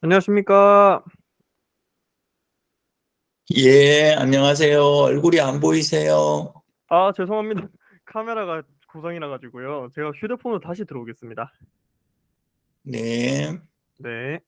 안녕하십니까? 예, 안녕하세요. 얼굴이 안 보이세요? 아, 죄송합니다. 카메라가 고장이라 가지고요. 제가 휴대폰으로 다시 들어오겠습니다. 네. 네.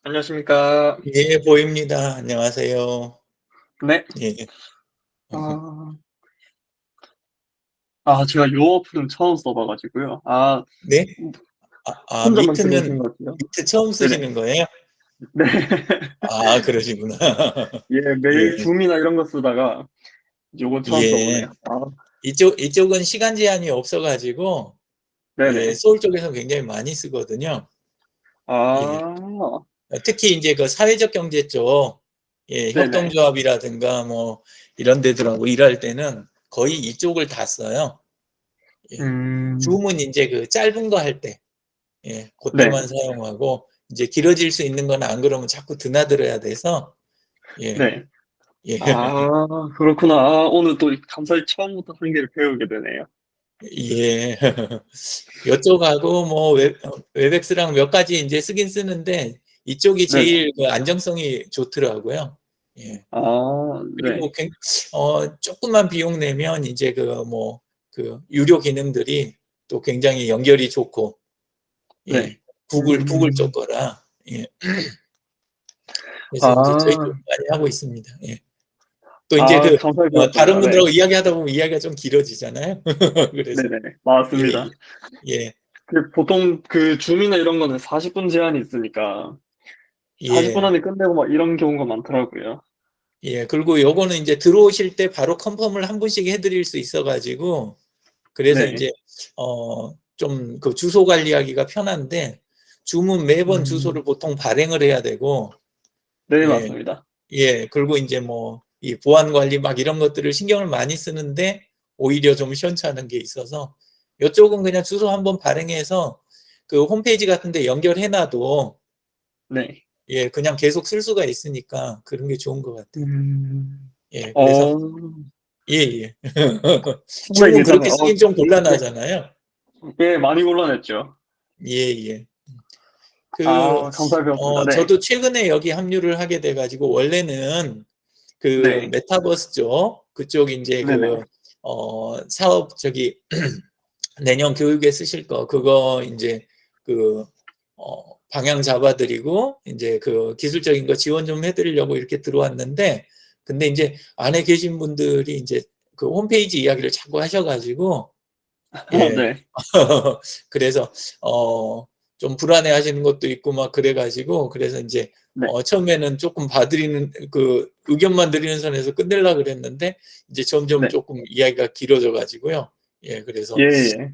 안녕하십니까. 예, 보입니다. 안녕하세요. 네. 예. 아, 제가 요 어플은 처음 써봐가지고요. 네? 혼자만 미트는 들어오신 것 같아요. 미트 처음 네네. 쓰시는 거예요? 네. 그러시구나. 예, 매일 예, 줌이나 이런 거 쓰다가 요건 처음 예. 써보네요. 이쪽은 시간 제한이 없어가지고, 예, 네네. 서울 쪽에서 굉장히 많이 쓰거든요. 예. 아, 특히 이제 그 사회적 경제 쪽, 예, 네네. 협동조합이라든가 뭐 이런 데들하고 일할 때는 거의 이쪽을 다 써요. 예. 음, 줌은 이제 그 짧은 거 할 때, 예, 네. 그때만 사용하고 이제 길어질 수 있는 건 안 그러면 자꾸 드나들어야 돼서 예, 네. 예, 그렇구나. 오늘 또 감사히 처음부터 한 개를 배우게 되네요. 예. 이쪽하고 뭐 웹엑스랑 몇 가지 이제 쓰긴 쓰는데 이쪽이 네네. 제일 그 안정성이 좋더라고요. 예. 네. 그리고 조금만 비용 내면 이제 그 유료 기능들이 또 굉장히 연결이 좋고 네. 예. 구글 쪽 음, 거라 예. 그래서 이제 저희 좀 아, 많이 하고 있습니다. 예. 또 이제 감사히 다른 배웠습니다. 네. 분들하고 이야기하다 보면 이야기가 좀 길어지잖아요. 그래서 네네. 예, 맞습니다. 예, 보통 그 줌이나 이런 거는 40분 제한이 있으니까 40분 예, 안에 끝내고 막 이런 경우가 많더라고요. 예. 그리고 요거는 이제 들어오실 때 바로 컨펌을 한 분씩 해드릴 수 있어가지고 그래서 네. 이제 좀 그 주소 관리하기가 편한데 줌은 매번 주소를 음, 보통 발행을 해야 되고 네, 예, 맞습니다. 예. 그리고 이제 뭐 이 보안 관리 막 이런 것들을 신경을 많이 쓰는데 오히려 좀 시원찮은 게 있어서 이쪽은 그냥 주소 한번 발행해서 그 홈페이지 같은 데 연결해 놔도 네. 예, 그냥 계속 쓸 수가 있으니까 그런 게 좋은 것 같아요. 음, 예, 그래서 어, 예, 예. 상당히 줌은 그렇게 괜찮네요. 쓰긴 좀 예, 곤란하잖아요. 예, 많이 곤란했죠. 예, 예. 그 감사히 배웠습니다. 네. 저도 최근에 여기 합류를 하게 돼 가지고 원래는 그 네. 메타버스 쪽 그쪽 이제 네네. 사업 내년 교육에 쓰실 거 그거 이제 그 방향 잡아드리고 이제 그 기술적인 거 지원 좀 해드리려고 이렇게 들어왔는데 근데 이제 안에 계신 분들이 이제 그 홈페이지 이야기를 자꾸 하셔가지고 예 네. 그래서 좀 불안해하시는 것도 있고 막 그래가지고 그래서 이제 네. 처음에는 조금 봐드리는 그 의견만 드리는 선에서 끝내려 그랬는데 이제 점점 네. 조금 이야기가 길어져 가지고요. 예, 예, 그래서 예.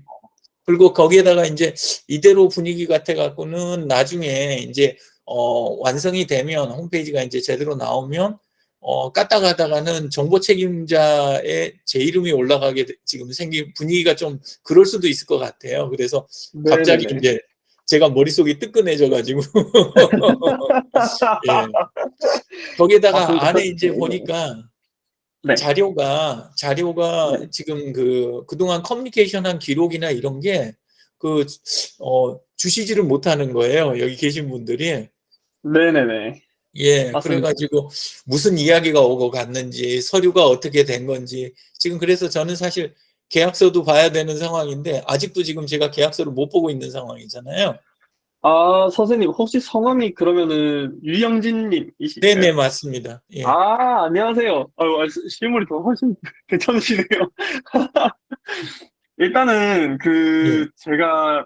그리고 거기에다가 이제 이대로 분위기 같아 갖고는 나중에 이제 완성이 되면 홈페이지가 이제 제대로 나오면 까딱 하다가는 정보 책임자의 제 이름이 올라가게 지금 생긴 분위기가 좀 그럴 수도 있을 것 같아요. 그래서 갑자기 네네네. 이제 제가 머릿속이 뜨끈해져 가지고 예. 거기에다가 맞습니다. 안에 이제 보니까 네. 자료가 네. 지금 그동안 커뮤니케이션한 기록이나 이런 게 그 주시지를 못하는 거예요. 여기 계신 분들이. 네네네. 예, 맞습니다. 그래가지고 무슨 이야기가 오고 갔는지 서류가 어떻게 된 건지 지금 그래서 저는 사실 계약서도 봐야 되는 상황인데 아직도 지금 제가 계약서를 못 보고 있는 상황이잖아요. 선생님, 혹시 성함이 그러면은 유영진 네네, 님이실까요? 맞습니다. 예, 안녕하세요. 실물이 더 훨씬 괜찮으시네요. 일단은 예, 제가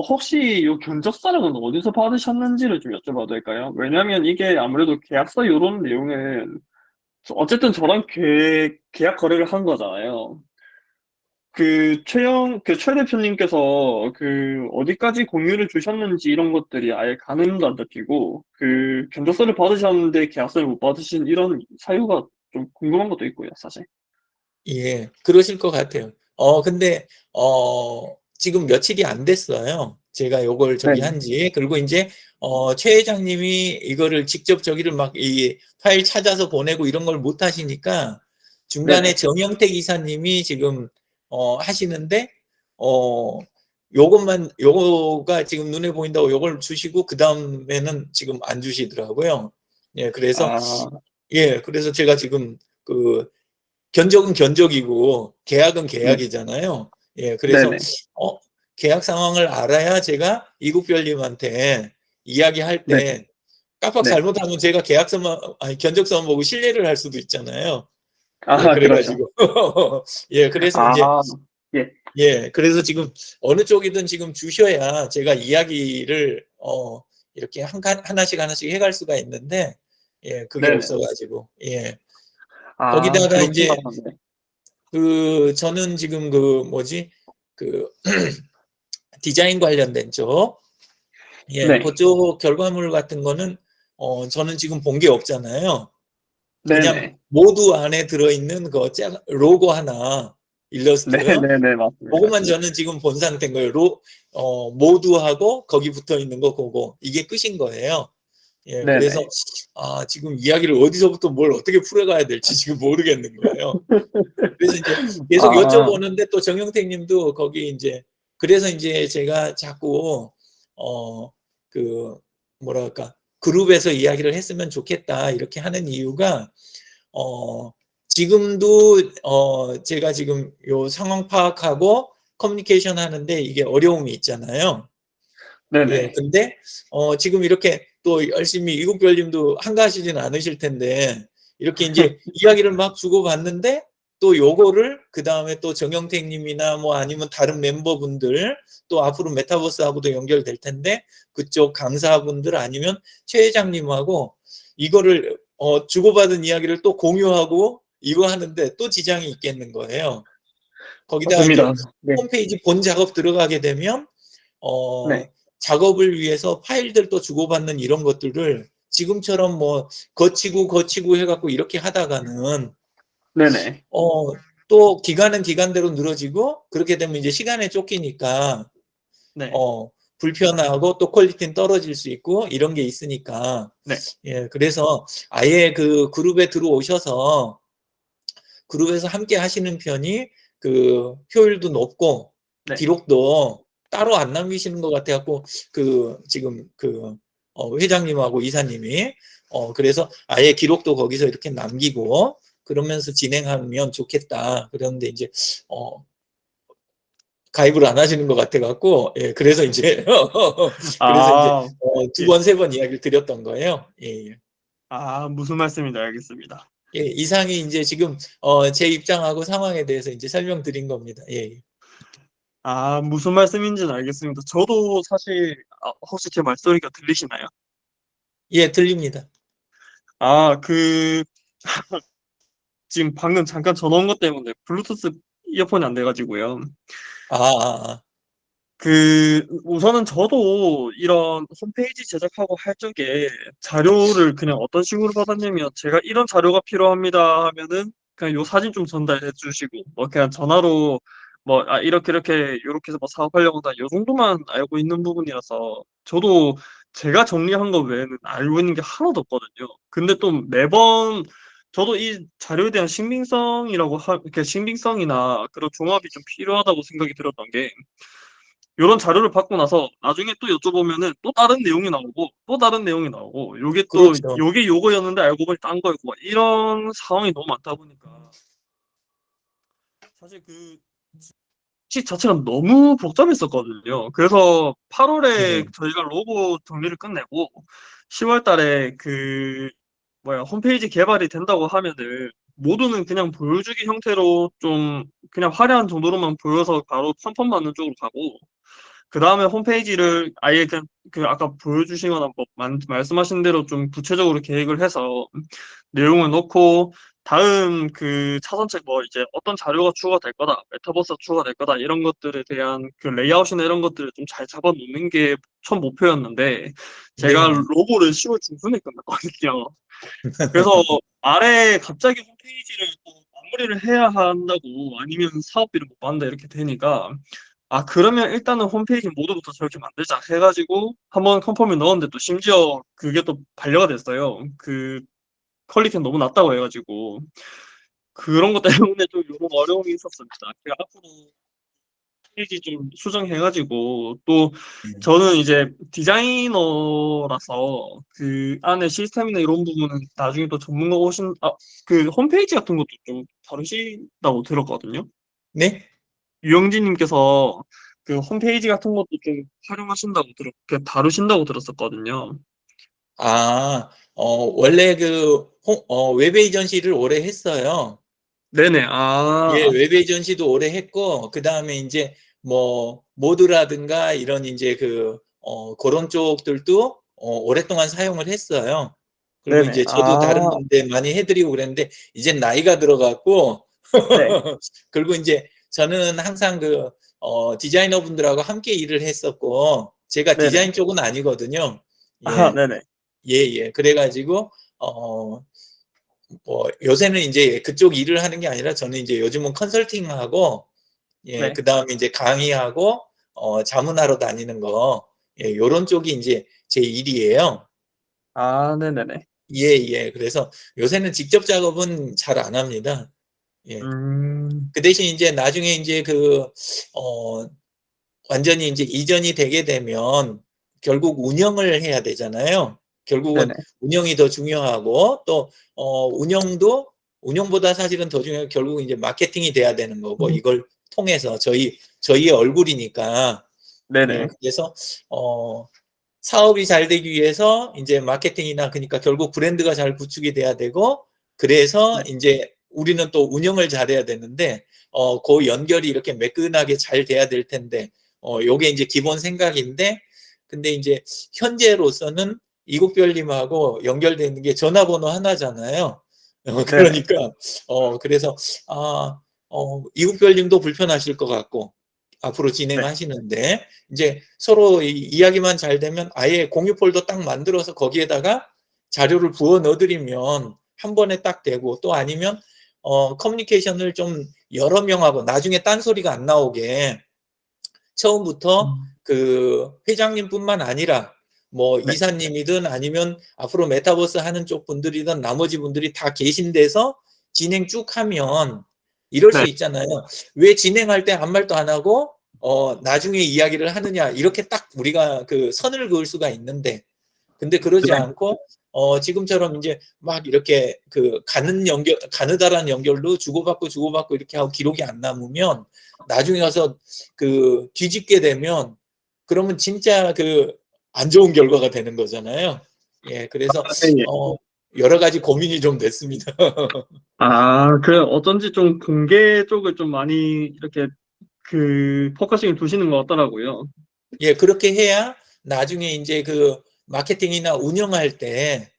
혹시 요 견적사랑은 어디서 받으셨는지를 좀 여쭤봐도 될까요? 왜냐면 이게 아무래도 계약서 요런 내용은 어쨌든 저랑 계약 거래를 한 거잖아요. 최 대표님께서 어디까지 공유를 주셨는지 이런 것들이 아예 가늠도 안 잡히고, 견적서를 받으셨는데 계약서를 못 받으신 이런 사유가 좀 궁금한 것도 있고요, 사실. 예, 그러실 것 같아요. 근데 지금 며칠이 안 됐어요. 제가 요걸 저기 네네. 한지. 그리고 이제 최 회장님이 이거를 직접 저기를 막 이 파일 찾아서 보내고 이런 걸 못 하시니까 중간에 네네. 정영택 이사님이 지금 하시는데 어 요거가 지금 눈에 보인다고 요걸 주시고 그다음에는 지금 안 주시더라고요. 예, 그래서 아, 예, 그래서 제가 지금 그 견적은 견적이고 계약은 네. 계약이잖아요. 예, 그래서 네네. 계약 상황을 알아야 제가 이국별님한테 이야기할 네. 때 깜빡 네. 잘못하면 제가 계약서만, 아니, 견적서만 보고 신뢰를 할 수도 있잖아요. 예, 아, 그렇죠. 그래가지고. 예, 그래서 이제, 아, 예. 예, 그래서 지금 어느 쪽이든 지금 주셔야 제가 이야기를, 이렇게 하나씩 하나씩 해갈 수가 있는데, 예, 그게 네네. 없어가지고, 예. 아, 거기다가 그렇구나. 이제, 네. 저는 지금 그, 뭐지, 그, 디자인 관련된 쪽, 예, 네. 그쪽 결과물 같은 거는, 저는 지금 본 게 없잖아요. 그냥 네네. 모두 안에 들어있는 그 로고 하나, 일러스트, 네네네, 맞습니다. 그것만 저는 지금 본 상태인 거예요. 모두하고 거기 붙어 있는 거 그거. 이게 끝인 거예요. 예, 그래서, 네네. 지금 이야기를 어디서부터 뭘 어떻게 풀어가야 될지 지금 모르겠는 거예요. 그래서 이제 계속 아, 여쭤보는데 또 정영택 님도 거기 이제, 그래서 이제 제가 자꾸, 어, 그, 뭐랄까, 그룹에서 이야기를 했으면 좋겠다, 이렇게 하는 이유가, 어, 지금도, 제가 지금 요 상황 파악하고 커뮤니케이션 하는데 이게 어려움이 있잖아요. 예, 네네. 근데, 지금 이렇게 또 열심히 이국별님도 한가하시진 않으실 텐데, 이렇게 이제 이야기를 막 주고받는데, 또 요거를, 그 다음에 또 정영택 님이나 뭐 아니면 다른 멤버분들, 또 앞으로 메타버스하고도 연결될 텐데, 그쪽 강사분들 아니면 최 회장님하고 이거를, 주고받은 이야기를 또 공유하고 이거 하는데 또 지장이 있겠는 거예요. 거기다가 이제 맞습니다. 네. 홈페이지 본 작업 들어가게 되면, 어, 네. 작업을 위해서 파일들 또 주고받는 이런 것들을 지금처럼 뭐 거치고 해갖고 이렇게 하다가는, 네네. 또 기간은 기간대로 늘어지고, 그렇게 되면 이제 시간에 쫓기니까, 네. 어, 불편하고 또 퀄리티는 떨어질 수 있고 이런 게 있으니까, 네. 예, 그래서 아예 그 그룹에 들어오셔서 그룹에서 함께 하시는 편이 그 효율도 높고 네. 기록도 따로 안 남기시는 것 같아갖고, 지금 회장님하고 이사님이, 그래서 아예 기록도 거기서 이렇게 남기고 그러면서 진행하면 좋겠다. 그런데 이제, 가입을 안 하시는 것 같아갖고, 예, 그래서 이제 그래서 이제 아, 두 예. 번, 세 번 이야기를 드렸던 거예요. 예, 예. 아, 무슨 말씀인지 알겠습니다. 예, 이상이 이제 지금 제 입장하고 상황에 대해서 이제 설명드린 겁니다. 예, 예. 아, 무슨 말씀인지는 알겠습니다. 저도 사실, 혹시 제 말소리가 들리시나요? 예, 들립니다. 아, 지금 방금 잠깐 전화 온 것 때문에 블루투스 이어폰이 안 돼가지고요. 아, 아, 아. 우선은 저도 이런 홈페이지 제작하고 할 적에 자료를 그냥 어떤 식으로 받았냐면, 제가 이런 자료가 필요합니다 하면은 그냥 요 사진 좀 전달해 주시고, 뭐 그냥 전화로 뭐, 이렇게 해서 뭐 사업하려고 한다, 요 정도만 알고 있는 부분이라서, 저도 제가 정리한 거 외에는 알고 있는 게 하나도 없거든요. 근데 또 매번 저도 이 자료에 대한 이렇게 신빙성이나 그런 종합이 좀 필요하다고 생각이 들었던 게, 요런 자료를 받고 나서 나중에 또 여쭤보면은 또 다른 내용이 나오고 또 다른 내용이 나오고, 그렇죠. 요게 요거였는데 알고 보니 딴 거였고, 막 이런 상황이 너무 많다 보니까 사실 시 자체가 너무 복잡했었거든요. 그래서 8월에 예. 저희가 로고 정리를 끝내고 10월 달에 홈페이지 개발이 된다고 하면은 모두는 그냥 보여주기 형태로 좀 그냥 화려한 정도로만 보여서 바로 컨펌 받는 쪽으로 가고, 그 다음에 홈페이지를 아예 그냥 아까 보여주시거나 뭐 말씀하신 대로 좀 구체적으로 계획을 해서 내용을 넣고, 다음 차선책 뭐 이제 어떤 자료가 추가될 거다, 메타버스가 추가될 거다, 이런 것들에 대한 레이아웃이나 이런 것들을 좀 잘 잡아 놓는 게 첫 목표였는데, 제가 네네. 로고를 10월 중순에 끝났거든요. 그래서 아래 갑자기 홈페이지를 또 마무리를 해야 한다고, 아니면 사업비를 못 받는다, 이렇게 되니까, 그러면 일단은 홈페이지 모드부터 저렇게 만들자 해가지고 한번 컨펌을 넣었는데, 또 심지어 그게 또 반려가 됐어요. 퀄리티는 너무 낮다고 해가지고, 그런 것 때문에 좀 이런 어려움이 있었습니다. 제가 앞으로 페이지 좀 수정해가지고, 또 예. 저는 이제 디자이너라서 그 안에 시스템이나 이런 부분은 나중에 또 전문가 홈페이지 같은 것도 좀 다루신다고 들었거든요. 네? 유영진님께서 홈페이지 같은 것도 좀 활용하신다고 다루신다고 들었었거든요. 원래 웹 에이전시를 오래 했어요. 네네. 예, 웹 에이전시도 오래 했고, 그 다음에 이제 뭐, 모드라든가 이런 이제 그런 쪽들도 오랫동안 사용을 했어요. 그리고 네네. 이제 저도 다른 데 많이 해드리고 그랬는데, 이젠 나이가 들어갔고, 네. 그리고 이제 저는 항상 디자이너 분들하고 함께 일을 했었고, 제가 네네. 디자인 쪽은 아니거든요. 예, 네네. 예, 예. 그래가지고, 요새는 이제 그쪽 일을 하는 게 아니라 저는 이제 요즘은 컨설팅하고, 예, 네. 그 다음에 이제 강의하고, 자문하러 다니는 거, 예, 요런 쪽이 이제 제 일이에요. 네네네. 예, 예. 그래서 요새는 직접 작업은 잘 안 합니다. 예. 그 대신 이제 나중에 이제 완전히 이제 이전이 되게 되면 결국 운영을 해야 되잖아요. 결국은 네네. 운영이 더 중요하고 또 운영보다 사실은 더 중요한 결국 이제 마케팅이 돼야 되는 거고 이걸 통해서 저희의 얼굴이니까 예, 네네. 그래서 사업이 잘 되기 위해서 이제 마케팅이나 그러니까 결국 브랜드가 잘 구축이 돼야 되고 그래서 네. 이제 우리는 또 운영을 잘해야 되는데 그 연결이 이렇게 매끈하게 잘 돼야 될 텐데 요게 이제 기본 생각인데 근데 이제 현재로서는 이국별님하고 연결되어 있는 게 전화번호 하나잖아요. 네네. 그러니까 그래서 이국별님도 불편하실 것 같고 앞으로 네. 진행하시는데 이제 서로 이야기만 잘 되면 아예 공유 폴더 딱 만들어서 거기에다가 자료를 부어 넣어드리면 한 번에 딱 되고 또 아니면 커뮤니케이션을 좀 여러 명하고 나중에 딴소리가 안 나오게 처음부터 그 회장님뿐만 아니라 뭐 네. 이사님이든 아니면 앞으로 메타버스 하는 쪽 분들이든 나머지 분들이 다 계신 데서 진행 쭉 하면 이럴 수 네. 있잖아요. 왜 진행할 때 아무 말도 안 하고 나중에 이야기를 하느냐 이렇게 딱 우리가 그 선을 그을 수가 있는데 근데 그러지 네. 않고 지금처럼 이제 막 이렇게 가느다란 연결로 주고받고 이렇게 하고 기록이 안 남으면 나중에 가서 뒤집게 되면 그러면 진짜 안 좋은 결과가 되는 거잖아요. 예, 그래서 네. 여러 가지 고민이 좀 됐습니다. 어쩐지 좀 공개 쪽을 좀 많이 이렇게 포커싱을 두시는 것 같더라고요. 예, 그렇게 해야 나중에 이제 마케팅이나 운영할 때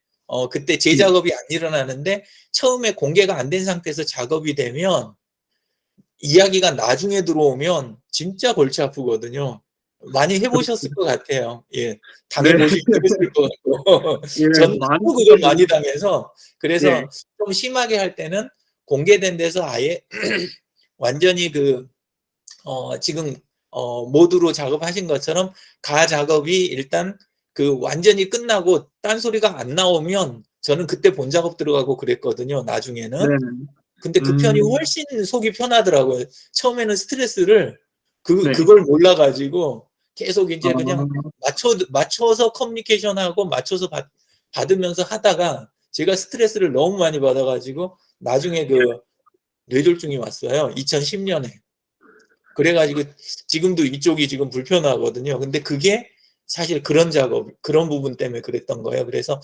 그때 제 네. 작업이 안 일어나는데 처음에 공개가 안 된 상태에서 작업이 되면 이야기가 나중에 들어오면 진짜 골치 아프거든요. 많이 해보셨을 것 같아요. 예, 네. 당해보시고 그랬을 것 같고 예, 전 많이 하도 그걸 보셨네요. 많이 당해서 예. 그래서 좀 심하게 할 때는 공개된 데서 아예 완전히 지금 모드로 작업하신 것처럼 작업이 일단 완전히 끝나고 딴소리가 안 나오면 저는 그때 본 작업 들어가고 그랬거든요. 나중에는. 네네. 근데 그 편이 음. 훨씬 속이 편하더라고요. 처음에는 스트레스를 네. 그걸 몰라가지고 계속 이제 그냥 아. 맞춰서 커뮤니케이션하고 맞춰서 받으면서 하다가 제가 스트레스를 너무 많이 받아가지고 나중에 뇌졸중이 왔어요. 2010년에. 그래가지고 지금도 이쪽이 지금 불편하거든요. 근데 그게 사실 그런 부분 때문에 그랬던 거예요. 그래서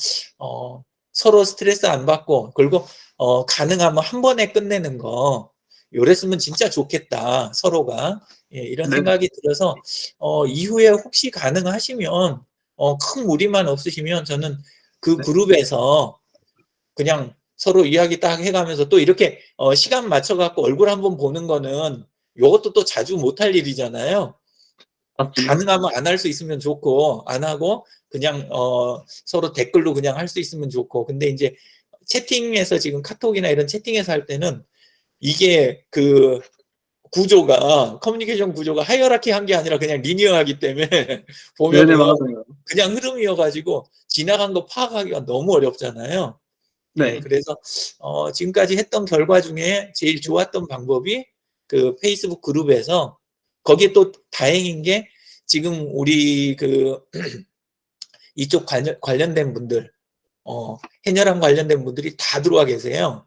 서로 스트레스 안 받고 그리고 가능하면 한 번에 끝내는 거 요랬으면 진짜 좋겠다 서로가 예, 이런 네네. 생각이 들어서 이후에 혹시 가능하시면 큰 무리만 없으시면 저는 그 네. 그룹에서 그냥 서로 이야기 딱 해가면서 또 이렇게 시간 맞춰갖고 얼굴 한번 보는 거는 요것도 또 자주 못할 일이잖아요. 맞습니다. 가능하면 안 할 수 있으면 좋고 안 하고 그냥 서로 댓글로 그냥 할 수 있으면 좋고 근데 이제 채팅에서 지금 카톡이나 이런 채팅에서 할 때는 이게 커뮤니케이션 구조가 하이어라키한 게 아니라 그냥 리니어하기 때문에 네네, 보면은 맞아요. 그냥 흐름이어가지고 지나간 거 파악하기가 너무 어렵잖아요. 예, 네. 그래서 지금까지 했던 결과 중에 제일 좋았던 방법이 페이스북 그룹에서 거기에 또 다행인 게 지금 우리 이쪽 관련된 분들 해녀랑 관련된 분들이 다 들어와 계세요.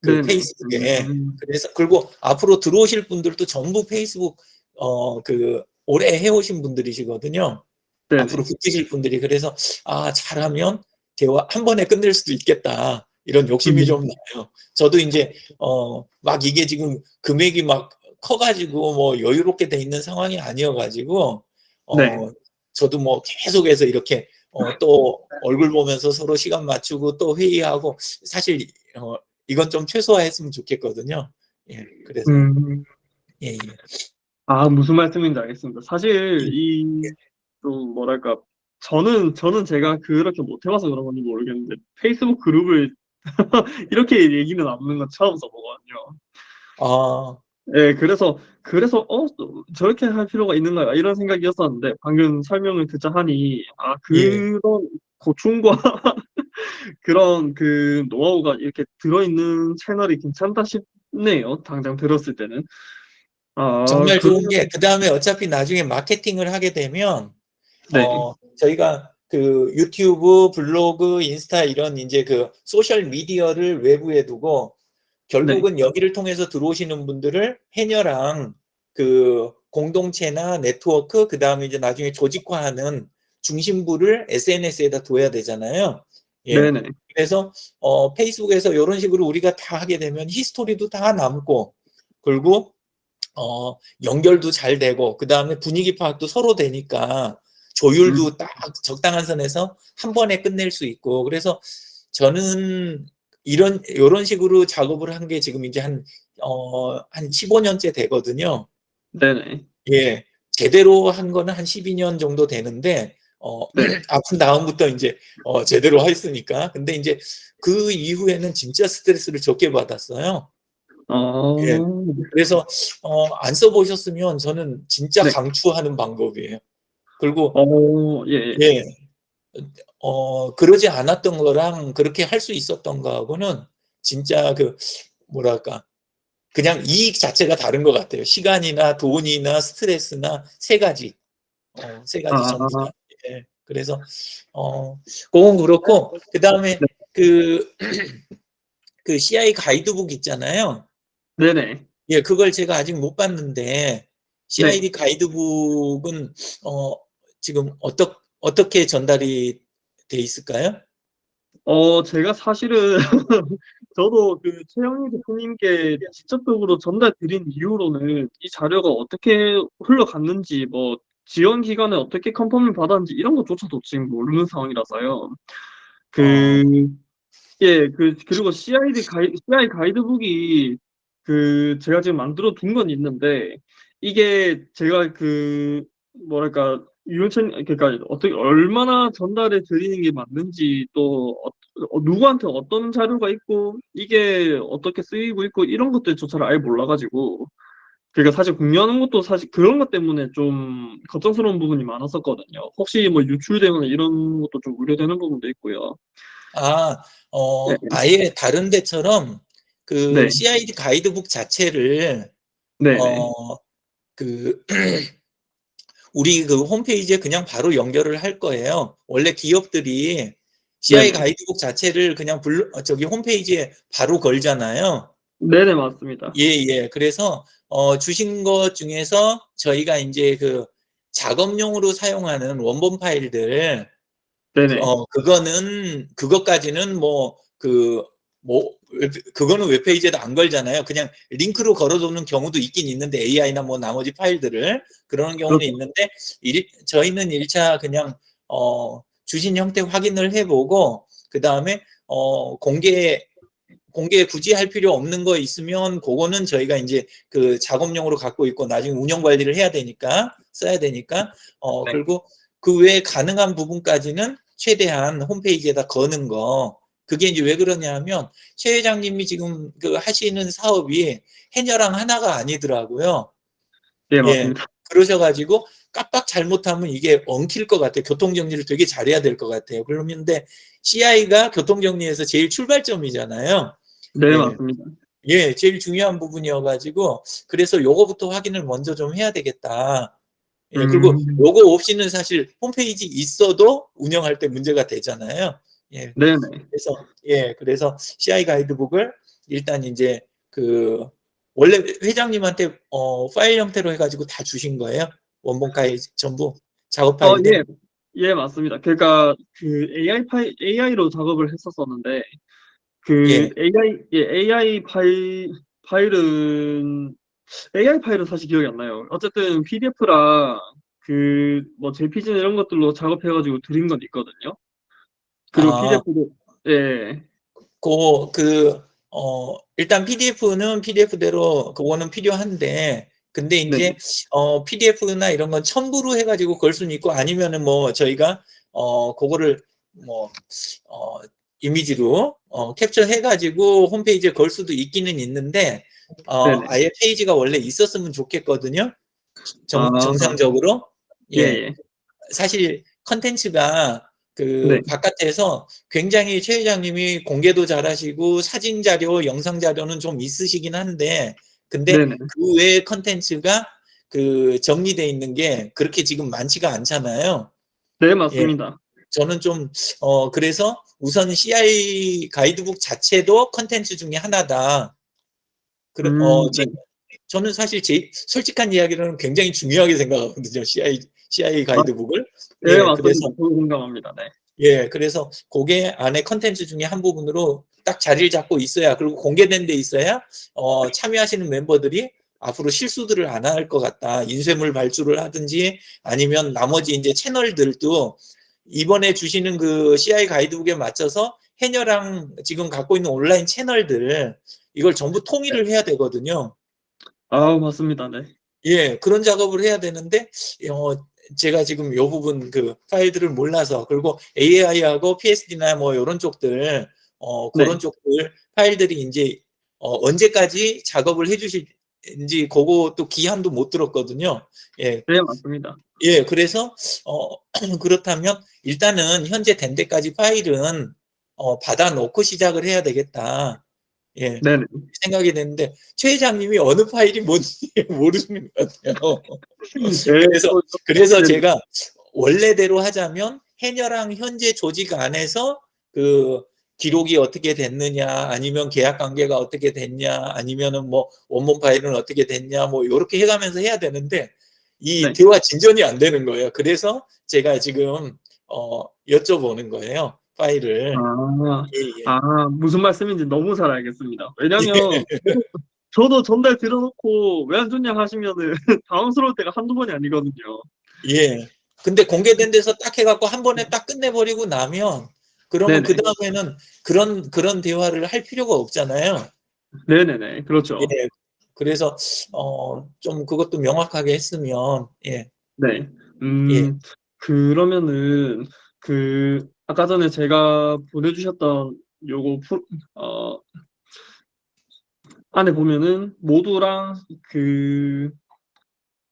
네네. 페이스북에. 그래서 그리고 앞으로 들어오실 분들도 전부 페이스북 오래 해오신 분들이시거든요. 네네. 앞으로 붙으실 분들이 그래서 잘하면 대화 한 번에 끝낼 수도 있겠다. 이런 욕심이 좀 나요. 저도 이제 막 이게 지금 금액이 막 커가지고 뭐 여유롭게 돼 있는 상황이 아니어가지고 네. 저도 뭐 계속해서 이렇게 또 얼굴 보면서 서로 시간 맞추고 또 회의하고 사실 이건 좀 최소화했으면 좋겠거든요. 예, 그래서 음. 예, 예. 아, 무슨 말씀인지 알겠습니다. 사실 예. 좀 뭐랄까, 저는 제가 그렇게 못 해봐서 그런 건지 모르겠는데, 페이스북 그룹을 이렇게 얘기는 나누는 건 처음 써보거든요. 아, 예, 그래서, 또 저렇게 할 필요가 있는가, 이런 생각이었었는데, 방금 설명을 듣자 하니, 예. 그런 고충과 그런 그 노하우가 이렇게 들어있는 채널이 괜찮다 싶네요. 당장 들었을 때는. 정말 좋은 그러면, 게 그다음에 어차피 나중에 마케팅을 하게 되면 네, 저희가 그 유튜브, 블로그, 인스타 이런 이제 그 소셜 미디어를 외부에 두고 네, 결국은 여기를 통해서 들어오시는 분들을 해녀랑 그 공동체나 네트워크, 그 다음에 이제 나중에 조직화하는 중심부를 SNS에다 둬야 되잖아요. 예. 네네. 그래서 페이스북에서 이런 식으로 우리가 다 하게 되면 히스토리도 다 남고, 그리고 연결도 잘 되고, 그 다음에 분위기 파악도 서로 되니까 음, 조율도 딱 적당한 선에서 한 번에 끝낼 수 있고, 그래서 저는 이런 식으로 작업을 한 게 지금 이제 한 15년째 되거든요. 네네. 예. 제대로 한 거는 한 12년 정도 되는데, 네. 아픈 다음부터 이제, 제대로 했으니까. 근데 이제 그 이후에는 진짜 스트레스를 적게 받았어요. 예. 어, 그래서, 안 써보셨으면 저는 진짜 네. 강추하는 방법이에요. 그리고, 예, 예. 예. 그러지 않았던 거랑 그렇게 할 수 있었던 거하고는 진짜 뭐랄까, 그냥 이익 자체가 다른 것 같아요. 시간이나 돈이나 스트레스나 세 가지 아, 전부 다. 예. 그래서, 그건 그렇고, 그 다음에 네. 그, 그 CI 가이드북 있잖아요. 네네. 예, 그걸 제가 아직 못 봤는데, 네. CID 가이드북은, 어, 지금 어떻게 전달이 돼 있을까요? 제가 사실은, 저도 그 최영희 대표님께 직접적으로 전달 드린 이후로는 이 자료가 어떻게 흘러갔는지, 뭐, 지원 기관에 어떻게 컨펌을 받았는지, 이런 것조차도 지금 모르는 상황이라서요. 어, 그, 예, 그리고 CI 가이드북이 제가 지금 만들어 둔 건 있는데, 이게 제가 뭐랄까, 그러니까 어떻게, 얼마나 전달해 드리는 게 맞는지, 또, 누구한테 어떤 자료가 있고, 이게 어떻게 쓰이고 있고, 이런 것들조차를 아예 몰라가지고, 그러니까 사실 공유하는 것도 사실 그런 것 때문에 좀 걱정스러운 부분이 많았었거든요. 혹시 뭐 유출되거나 이런 것도 좀 우려되는 부분도 있고요. 아, 네, 아예 다른 데처럼 그 네, CID 가이드북 자체를, 네, 네. 어, 그, 우리 그 홈페이지에 그냥 바로 연결을 할 거예요. 원래 기업들이 CI 네네. 가이드북 자체를 그냥 저기 홈페이지에 바로 걸잖아요. 네네, 맞습니다. 예, 예. 그래서, 주신 것 중에서 저희가 이제 그 작업용으로 사용하는 원본 파일들, 네네. 그것까지는 그거는 웹페이지에도 안 걸잖아요. 그냥 링크로 걸어두는 경우도 있긴 있는데, AI나 뭐 나머지 파일들을, 그런 경우는 그렇죠. 있는데, 저희는 1차 그냥, 주신 형태 확인을 해보고, 그 다음에, 공개 굳이 할 필요 없는 거 있으면, 그거는 저희가 이제 그 작업용으로 갖고 있고, 나중에 운영 관리를 해야 되니까, 써야 되니까, 네. 그리고 그 외에 가능한 부분까지는 최대한 홈페이지에다 거는 거. 그게 이제 왜 그러냐 하면, 최 회장님이 지금 그 하시는 사업이 해녀랑 하나가 아니더라고요. 네, 예. 맞습니다. 그러셔가지고 깜빡 잘못하면 이게 엉킬 것 같아요. 교통정리를 되게 잘해야 될 것 같아요. 그런데 CI가 교통정리에서 제일 출발점이잖아요. 네, 예. 맞습니다. 예, 제일 중요한 부분이어가지고, 그래서 요거부터 확인을 먼저 좀 해야 되겠다. 예, 그리고 음, 요거 없이는 사실 홈페이지 있어도 운영할 때 문제가 되잖아요. 예, 네네. 그래서 CI 가이드북을 일단 이제 원래 회장님한테 파일 형태로 해가지고 다 주신 거예요? 원본 파일 전부 작업 예. 파일들? 예, 맞습니다. 그러니까 그 AI로 작업을 했었었는데 그 예. AI 파일은 사실 기억이 안 나요. 어쨌든 PDF랑 그 뭐 JPG 이런 것들로 작업해가지고 드린 건 있거든요. 그리고 아, PDF도 예, 일단 PDF는 PDF대로 그거는 필요한데, 근데 네, 이제 PDF나 이런 건 첨부로 해가지고 걸 수는 있고, 아니면은 뭐 저희가 그거를 뭐 어, 이미지로 캡처해가지고 홈페이지에 걸 수도 있기는 있는데, 네네. 아예 페이지가 원래 있었으면 좋겠거든요. 아, 정상적으로. 예, 예. 예. 사실 컨텐츠가 네, 그 바깥에서 굉장히 최 회장님이 공개도 잘하시고 사진 자료, 영상 자료는 좀 있으시긴 한데, 근데 네네. 그 외의 컨텐츠가 그 정리돼 있는 게 그렇게 지금 많지가 않잖아요. 네, 예, 맞습니다. 저는 좀 그래서 우선 CI 가이드북 자체도 컨텐츠 중에 하나다. 그래, 네. 저는 사실 제 솔직한 이야기로는 굉장히 중요하게 생각하거든요. CI 아, 가이드북을. 예, 예, 그래서 맞습니다. 저도 공감합니다. 네. 그래서 그게 안에 컨텐츠 중에 한 부분으로 딱 자리를 잡고 있어야, 그리고 공개된 데 있어야 참여하시는 멤버들이 앞으로 실수들을 안 할 것 같다. 인쇄물 발주를 하든지 아니면 나머지 이제 채널들도 이번에 주시는 그 CI 가이드북에 맞춰서 해녀랑 지금 갖고 있는 온라인 채널들 이걸 전부 통일을 해야 되거든요. 아, 맞습니다. 네. 예, 그런 작업을 해야 되는데, 어, 제가 지금 요 부분 그 파일들을 몰라서, 그리고 AI하고 PSD나 뭐 이런 쪽들, 네. 그런 쪽들 파일들이 이제, 언제까지 작업을 해 주실지, 그거 또 기한도 못 들었거든요. 예, 네, 맞습니다. 예, 그래서, 그렇다면 일단은 현재 된 데까지 파일은, 받아 놓고 시작을 해야 되겠다. 예, 네네. 생각이 됐는데 최 회장님이 어느 파일이 뭔지 모르시는 것 같아요. 예, 그래서 또, 그래서 네네. 제가 원래대로 하자면 해녀랑 현재 조직 안에서 그 기록이 어떻게 됐느냐, 아니면 계약 관계가 어떻게 됐냐, 아니면은 뭐 원본 파일은 어떻게 됐냐, 뭐 이렇게 해가면서 해야 되는데 이 네. 대화 진전이 안 되는 거예요. 그래서 제가 지금 여쭤보는 거예요. 파일을. 아, 예, 예. 무슨 말씀인지 너무 잘 알겠습니다. 왜냐면, 저도 전달 들어놓고 왜 안 좋냐 하시면은 당황스러울 때가 한두 번이 아니거든요. 예. 근데 공개된 데서 딱 해갖고 한 번에 딱 끝내버리고 나면, 그러면 그 네네. 다음에는 그런 대화를 할 필요가 없잖아요. 네네네. 그렇죠. 예. 그래서, 좀 그것도 명확하게 했으면, 예, 네. 예. 그러면은, 아까 전에 제가 보내주셨던 요거, 어, 안에 보면은, 모두랑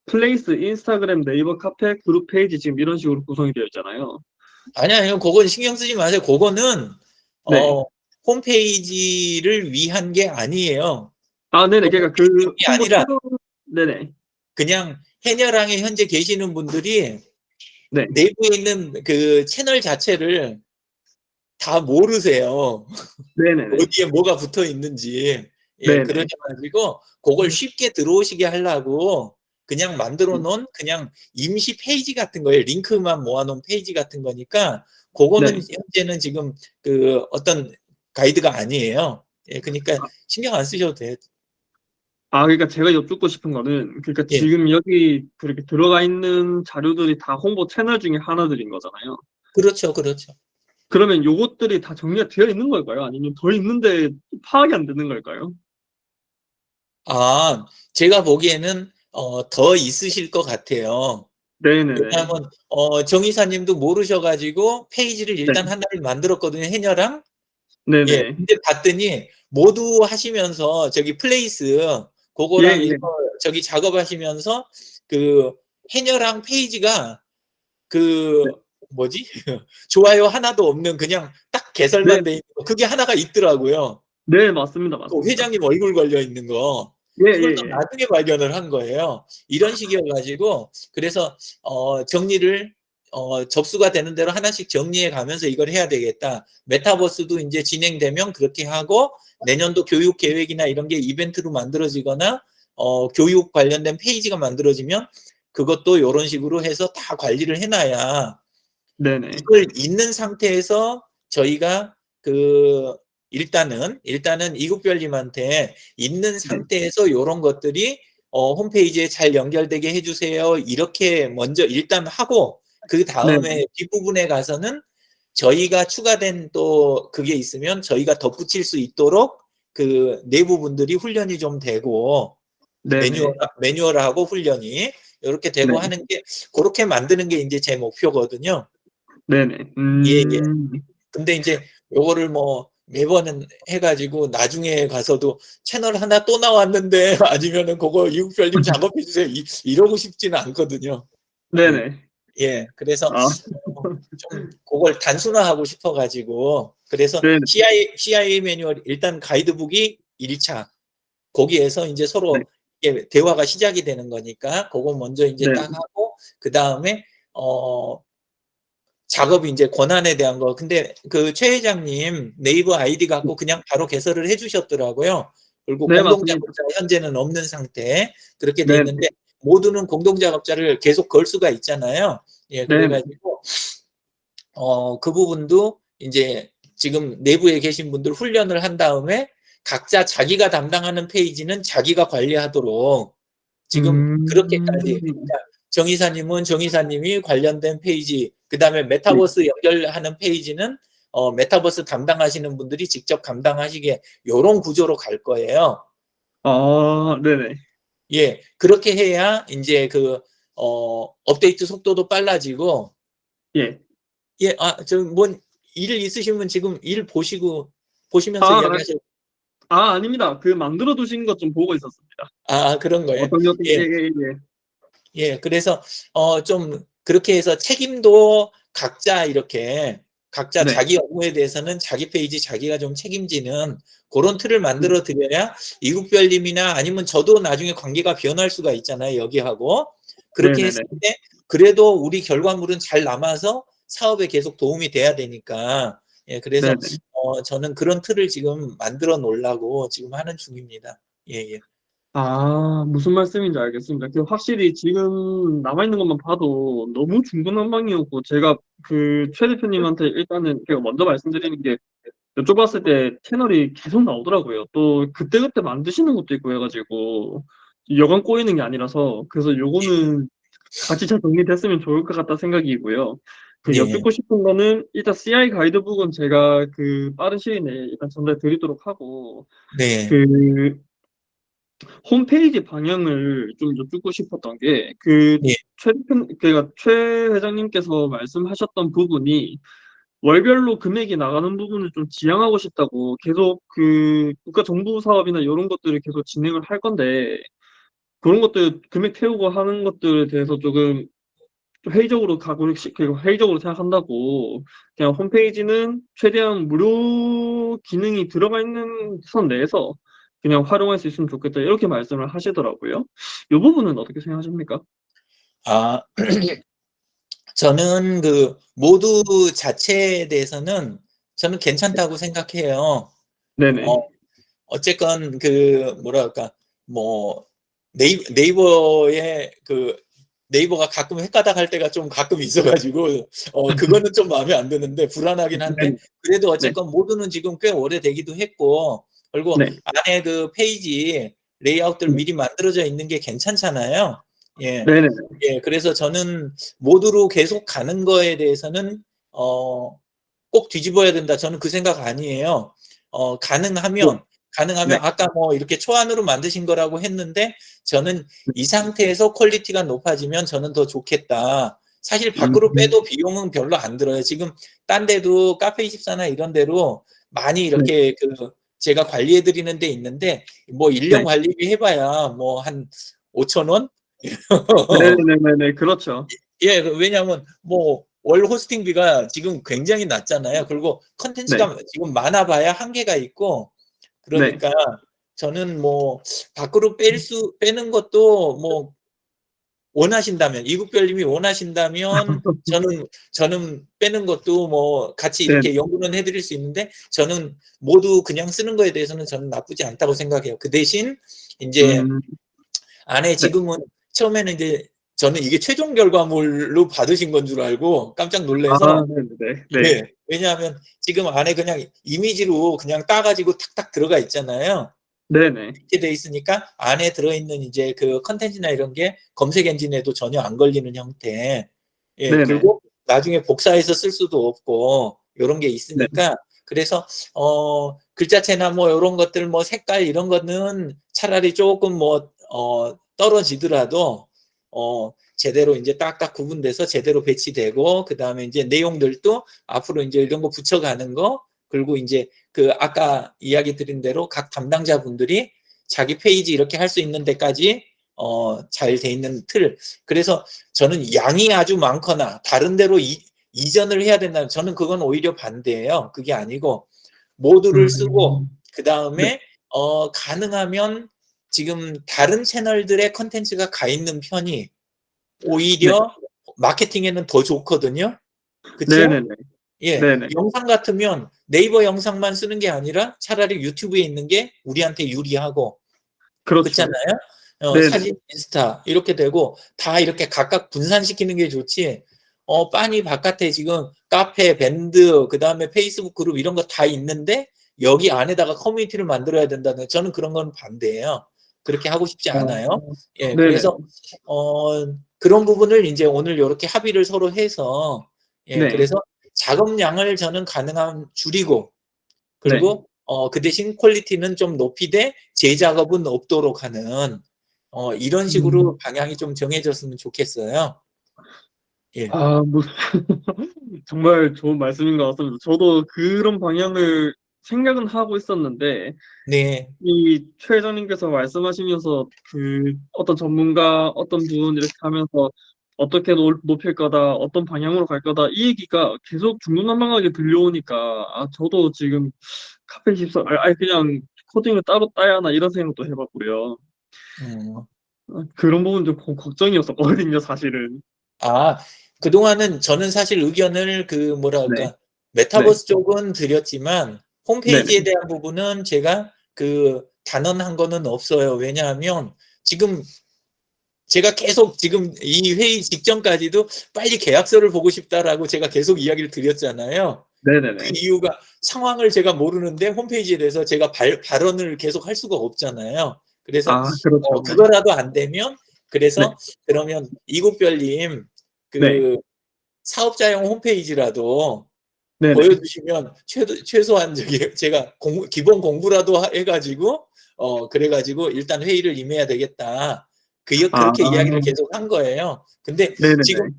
플레이스, 인스타그램, 네이버 카페, 그룹 페이지 지금 이런 식으로 구성이 되어 있잖아요. 아니요, 그건 신경 쓰지 마세요. 그거는, 네. 어, 홈페이지를 위한 게 아니에요. 아, 네네. 그 그러니까 홈페이지 게 홍보 아니라, 채널, 네네. 그냥 해녀랑에 현재 계시는 분들이 네. 내부에 있는 그 채널 자체를 다 모르세요. 네네네. 어디에 뭐가 붙어 있는지. 예, 네네. 그러셔가지고 그걸 쉽게 들어오시게 하려고 그냥 만들어 놓은 그냥 임시 페이지 같은 거예요. 링크만 모아놓은 페이지 같은 거니까 그거는 네. 현재는 지금 그 어떤 가이드가 아니에요. 예, 그러니까 신경 안 쓰셔도 돼요. 그러니까 제가 여쭙고 싶은 거는, 그러니까 예, 지금 여기 그렇게 들어가 있는 자료들이 다 홍보 채널 중에 하나들인 거잖아요. 그렇죠, 그렇죠. 그러면 요것들이 다 정리가 되어 있는 걸까요? 아니면 더 있는데 파악이 안 되는 걸까요? 아, 제가 보기에는 더 있으실 것 같아요. 네네네. 왜냐하면 정 이사님도 모르셔가지고 페이지를 네. 일단 하나를 만들었거든요. 해녀랑. 예, 네네. 근데 봤더니 모두 하시면서 저기 플레이스 예, 그거랑 이거 예. 저기 작업하시면서 그 해녀랑 페이지가 네. 그 뭐지? 좋아요 하나도 없는 그냥 딱 네, 개설만 돼 있는 거. 그게 하나가 있더라고요. 네, 맞습니다. 그 맞습니다. 회장님 얼굴 걸려 있는 거. 예, 그걸 예, 또 예. 나중에 발견을 한 거예요. 이런 식이어 가지고 그래서 정리를 접수가 되는 대로 하나씩 정리해 가면서 이걸 해야 되겠다. 메타버스도 이제 진행되면 그렇게 하고 내년도 교육 계획이나 이런 게 이벤트로 만들어지거나 교육 관련된 페이지가 만들어지면 그것도 이런 식으로 해서 다 관리를 해놔야 네네. 이걸 있는 상태에서 저희가 그 일단은 이국별님한테 있는 네. 상태에서 요런 것들이 홈페이지에 잘 연결되게 해주세요. 이렇게 먼저 일단 하고 그 네네. 다음에 뒷부분에 가서는 저희가 추가된 또 그게 있으면 저희가 덧붙일 수 있도록 그 내부 분들이 훈련이 좀 되고 네네. 매뉴얼하고 훈련이 이렇게 네. 되고 하는 게 그렇게 만드는 게 이제 제 목표거든요. 네네. 예, 예. 근데 이제 요거를 뭐 매번 해가지고 나중에 가서도 채널 하나 또 나왔는데 아니면은 그거 이국별님 작업해 주세요. 이러고 싶지는 않거든요. 예, 네네. 예. 그래서 아, 좀 그걸 단순화하고 싶어가지고 그래서 네네. CIA 매뉴얼 일단 가이드북이 1차 거기에서 이제 네. 서로 이게 대화가 시작이 되는 거니까 그거 먼저 이제 네. 딱 하고 그 다음에 작업이 이제 권한에 대한 거. 근데 그 최 회장님 네이버 아이디 갖고 그냥 바로 개설을 해주셨더라고요. 그리고 네, 맞습니다. 공동작업자 현재는 없는 상태 그렇게 돼 네네. 있는데 모두는 공동작업자를 계속 걸 수가 있잖아요. 예, 네네. 그래가지고 그 부분도 이제 지금 내부에 계신 분들 훈련을 한 다음에 각자 자기가 담당하는 페이지는 자기가 관리하도록 지금 그렇게까지 음. 그러니까 정의사님은 정의사님이 관련된 페이지 그다음에 네. 메타버스 연결하는 페이지는 메타버스 담당하시는 분들이 직접 감당하시게 요런 구조로 갈 거예요. 아, 네네. 예, 그렇게 해야 이제 그 업데이트 속도도 빨라지고 예. 예, 저 뭔 일 있으시면 지금 일 보시면서 아, 이야기하세요. 아닙니다. 그 만들어 두신 것 좀 보고 있었습니다. 그런 거예요. 어떤, 예, 예. 예, 예. 예, 그래서 좀 그렇게 해서 책임도 각자 이렇게 각자 네. 자기 업무에 대해서는 자기 페이지 자기가 좀 책임지는 그런 틀을 만들어 드려야 이국별님이나 아니면 저도 나중에 관계가 변할 수가 있잖아요, 여기하고. 그렇게 네네네. 했을 때 그래도 우리 결과물은 잘 남아서 사업에 계속 도움이 돼야 되니까. 예, 그래서 네네. 저는 그런 틀을 지금 만들어 놓으려고 지금 하는 중입니다. 예, 예. 아, 무슨 말씀인지 알겠습니다. 그 확실히 지금 남아있는 것만 봐도 너무 중구난방이었고, 제가 그 최 대표님한테 일단은 제가 먼저 말씀드리는 게 여쭤봤을 때 채널이 계속 나오더라고요. 또 그때그때 만드시는 것도 있고 해가지고 여간 꼬이는 게 아니라서 그래서 요거는 같이 잘 정리됐으면 좋을 것 같다 생각이고요. 그 예, 여쭙고 싶은 거는 일단 CI 가이드북은 제가 그 빠른 시일 내에 일단 전달 드리도록 하고 네, 그 홈페이지 방향을 좀 여쭙고 싶었던 게 그 예, 그러니까 최 회장님께서 말씀하셨던 부분이 월별로 금액이 나가는 부분을 좀 지양하고 싶다고 계속 그 국가 정부 사업이나 이런 것들을 계속 진행을 할 건데 그런 것들 금액 태우고 하는 것들에 대해서 조금 좀 회의적으로 회의적으로 생각한다고 그냥 홈페이지는 최대한 무료 기능이 들어가 있는 선 내에서 그냥 활용할 수 있으면 좋겠다 이렇게 말씀을 하시더라고요. 이 부분은 어떻게 생각하십니까? 아, 저는 그 모두 자체에 대해서는 저는 괜찮다고 생각해요. 어, 네네. 어쨌건 그 뭐랄까 뭐 네이버에 그 네이버가 가끔 헷가닥할 때가 좀 가끔 있어가지고 그거는 좀 마음에 안 드는데 불안하긴 한데 네네. 그래도 네. 어쨌건 모두는 지금 꽤 오래되기도 했고 그리고 네. 안에 그 페이지 레이아웃들 네. 미리 만들어져 있는 게 괜찮잖아요. 예. 네네. 예, 그래서 저는 모두로 계속 가는 거에 대해서는 꼭 뒤집어야 된다. 저는 그 생각 아니에요. 네. 가능하면 네. 아까 뭐 이렇게 초안으로 만드신 거라고 했는데 저는 이 상태에서 퀄리티가 높아지면 저는 더 좋겠다. 사실 밖으로 음. 빼도 비용은 별로 안 들어요. 지금 딴 데도 카페24나 이런 데로 많이 네. 이렇게 그 제가 관리해 드리는 데 있는데 뭐 1년 네. 관리비 해봐야 뭐 한 5,000원? 네네네네. 그렇죠. 예, 왜냐하면 뭐 월 호스팅비가 지금 굉장히 낮잖아요. 그리고 네. 컨텐츠가 지금 많아봐야 한계가 있고 네. 그러니까 저는 뭐 밖으로 빼는 것도 뭐 원하신다면 이국별님이 원하신다면 저는 빼는 것도 뭐 같이 네. 이렇게 연구는 해드릴 수 있는데 저는 모두 그냥 쓰는 거에 대해서는 저는 나쁘지 않다고 생각해요. 그 대신 이제 음. 안에 네. 지금은 처음에는 이제 저는 이게 최종 결과물로 받으신 건 줄 알고 깜짝 아, 놀라서 네네네. 네. 예. 왜냐하면 지금 안에 그냥 이미지로 그냥 따가지고 탁탁 들어가 있잖아요. 네네. 이렇게 돼 있으니까 안에 들어있는 이제 그 컨텐츠나 이런 게 검색 엔진에도 전혀 안 걸리는 형태. 예, 네네. 그리고 나중에 복사해서 쓸 수도 없고 요런 게 네. 있으니까 그래서 글자체나 뭐 요런 것들 뭐 색깔 이런 거는 차라리 조금 뭐 떨어지더라도 제대로 이제 딱딱 구분돼서 제대로 배치되고 그다음에 이제 내용들도 앞으로 이제 이런 거 붙여가는 거 그리고 이제 그 아까 이야기 드린 대로 각 담당자분들이 자기 페이지 이렇게 할 수 있는 데까지 잘 돼 있는 틀. 그래서 저는 양이 아주 많거나 다른 데로 이전을 해야 된다면 저는 그건 오히려 반대예요. 그게 아니고 모두를 쓰고 그 네. 다음에 가능하면 지금 다른 채널들의 컨텐츠가 가 있는 편이 네. 오히려 마케팅에는 더 좋거든요. 그쵸? 네네네. 예, 네네. 영상 같으면 네이버 영상만 쓰는 게 아니라 차라리 유튜브에 있는 게 우리한테 유리하고 그렇죠. 그렇잖아요. 네네. 사진, 인스타 이렇게 되고 다 이렇게 각각 분산시키는 게 좋지. 빤히 바깥에 지금 카페, 밴드, 그 다음에 페이스북 그룹 이런 거 다 있는데 여기 안에다가 커뮤니티를 만들어야 된다는 저는 그런 건 반대예요. 그렇게 하고 싶지 않아요. 예, 네네. 그래서 그런 부분을 이제 오늘 이렇게 합의를 서로 해서 예, 네. 그래서 작업량을 저는 가능한 줄이고 네. 그리고 그 대신 퀄리티는 좀 높이되 재작업은 없도록 하는 이런 식으로 방향이 좀 정해졌으면 좋겠어요. 예. 아, 뭐, 정말 좋은 말씀인 것 같습니다. 저도 그런 방향을 생각은 하고 있었는데, 네. 이 최 회장님께서 말씀하시면서 그 어떤 전문가, 어떤 분 이렇게 하면서 어떻게 높일 거다, 어떤 방향으로 갈 거다, 이 얘기가 계속 중구난방하게 들려오니까, 아, 저도 지금 카페14, 아예 그냥 코딩을 따로 따야 하나 이런 생각도 해봤고요. 음. 그런 부분 좀 걱정이었었거든요, 사실은. 아, 그동안은 저는 사실 의견을 그 네. 뭐랄까 네. 메타버스 쪽은 드렸지만 홈페이지에 네네. 대한 부분은 제가 그 단언한 거는 없어요. 왜냐하면 지금 제가 계속 지금 이 회의 직전까지도 빨리 계약서를 보고 싶다라고 제가 계속 이야기를 드렸잖아요. 그 네네네. 이유가 상황을 제가 모르는데 홈페이지에 대해서 제가 발언을 계속 할 수가 없잖아요. 그래서 아, 그렇죠. 네. 그거라도 안 되면 네. 그래서 그러면 이국별님 네. 그 사업자용 홈페이지라도 네네. 보여주시면 최소한 저기 제가 기본 공부라도 해가지고 그래가지고 일단 회의를 임해야 되겠다. 아, 그렇게 이야기를 계속 한 거예요. 근데 네네네. 지금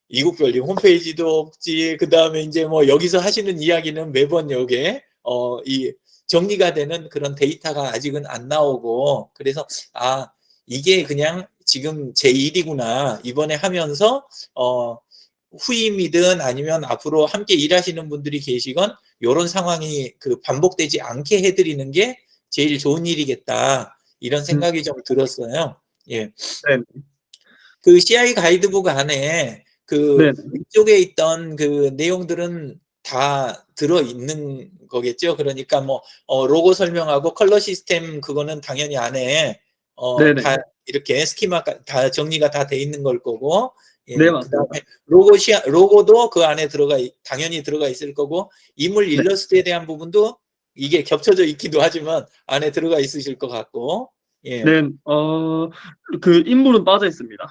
이국별님 홈페이지도 없지. 그 다음에 이제 뭐 여기서 하시는 이야기는 매번 여기에 이 정리가 되는 그런 데이터가 아직은 안 나오고 그래서 아 이게 그냥 지금 제 일이구나 이번에 하면서 후임이든 아니면 앞으로 함께 일하시는 분들이 계시건 이런 상황이 그 반복되지 않게 해드리는 게 제일 좋은 일이겠다 이런 생각이 좀 들었어요. 예. 네네. 그 CI 가이드북 안에 그 네네. 위쪽에 있던 그 내용들은 다 들어 있는 거겠죠. 그러니까 뭐 로고 설명하고 컬러 시스템 그거는 당연히 안에 네네. 다 이렇게 스키마가 다 정리가 다 돼 있는 걸 거고 네, 예, 맞습니다. 그다음에 로고도 그 안에 당연히 들어가 있을 거고 인물 네. 일러스트에 대한 부분도 이게 겹쳐져 있기도 하지만 안에 들어가 있으실 것 같고 예. 네, 그 인물은 빠져 있습니다.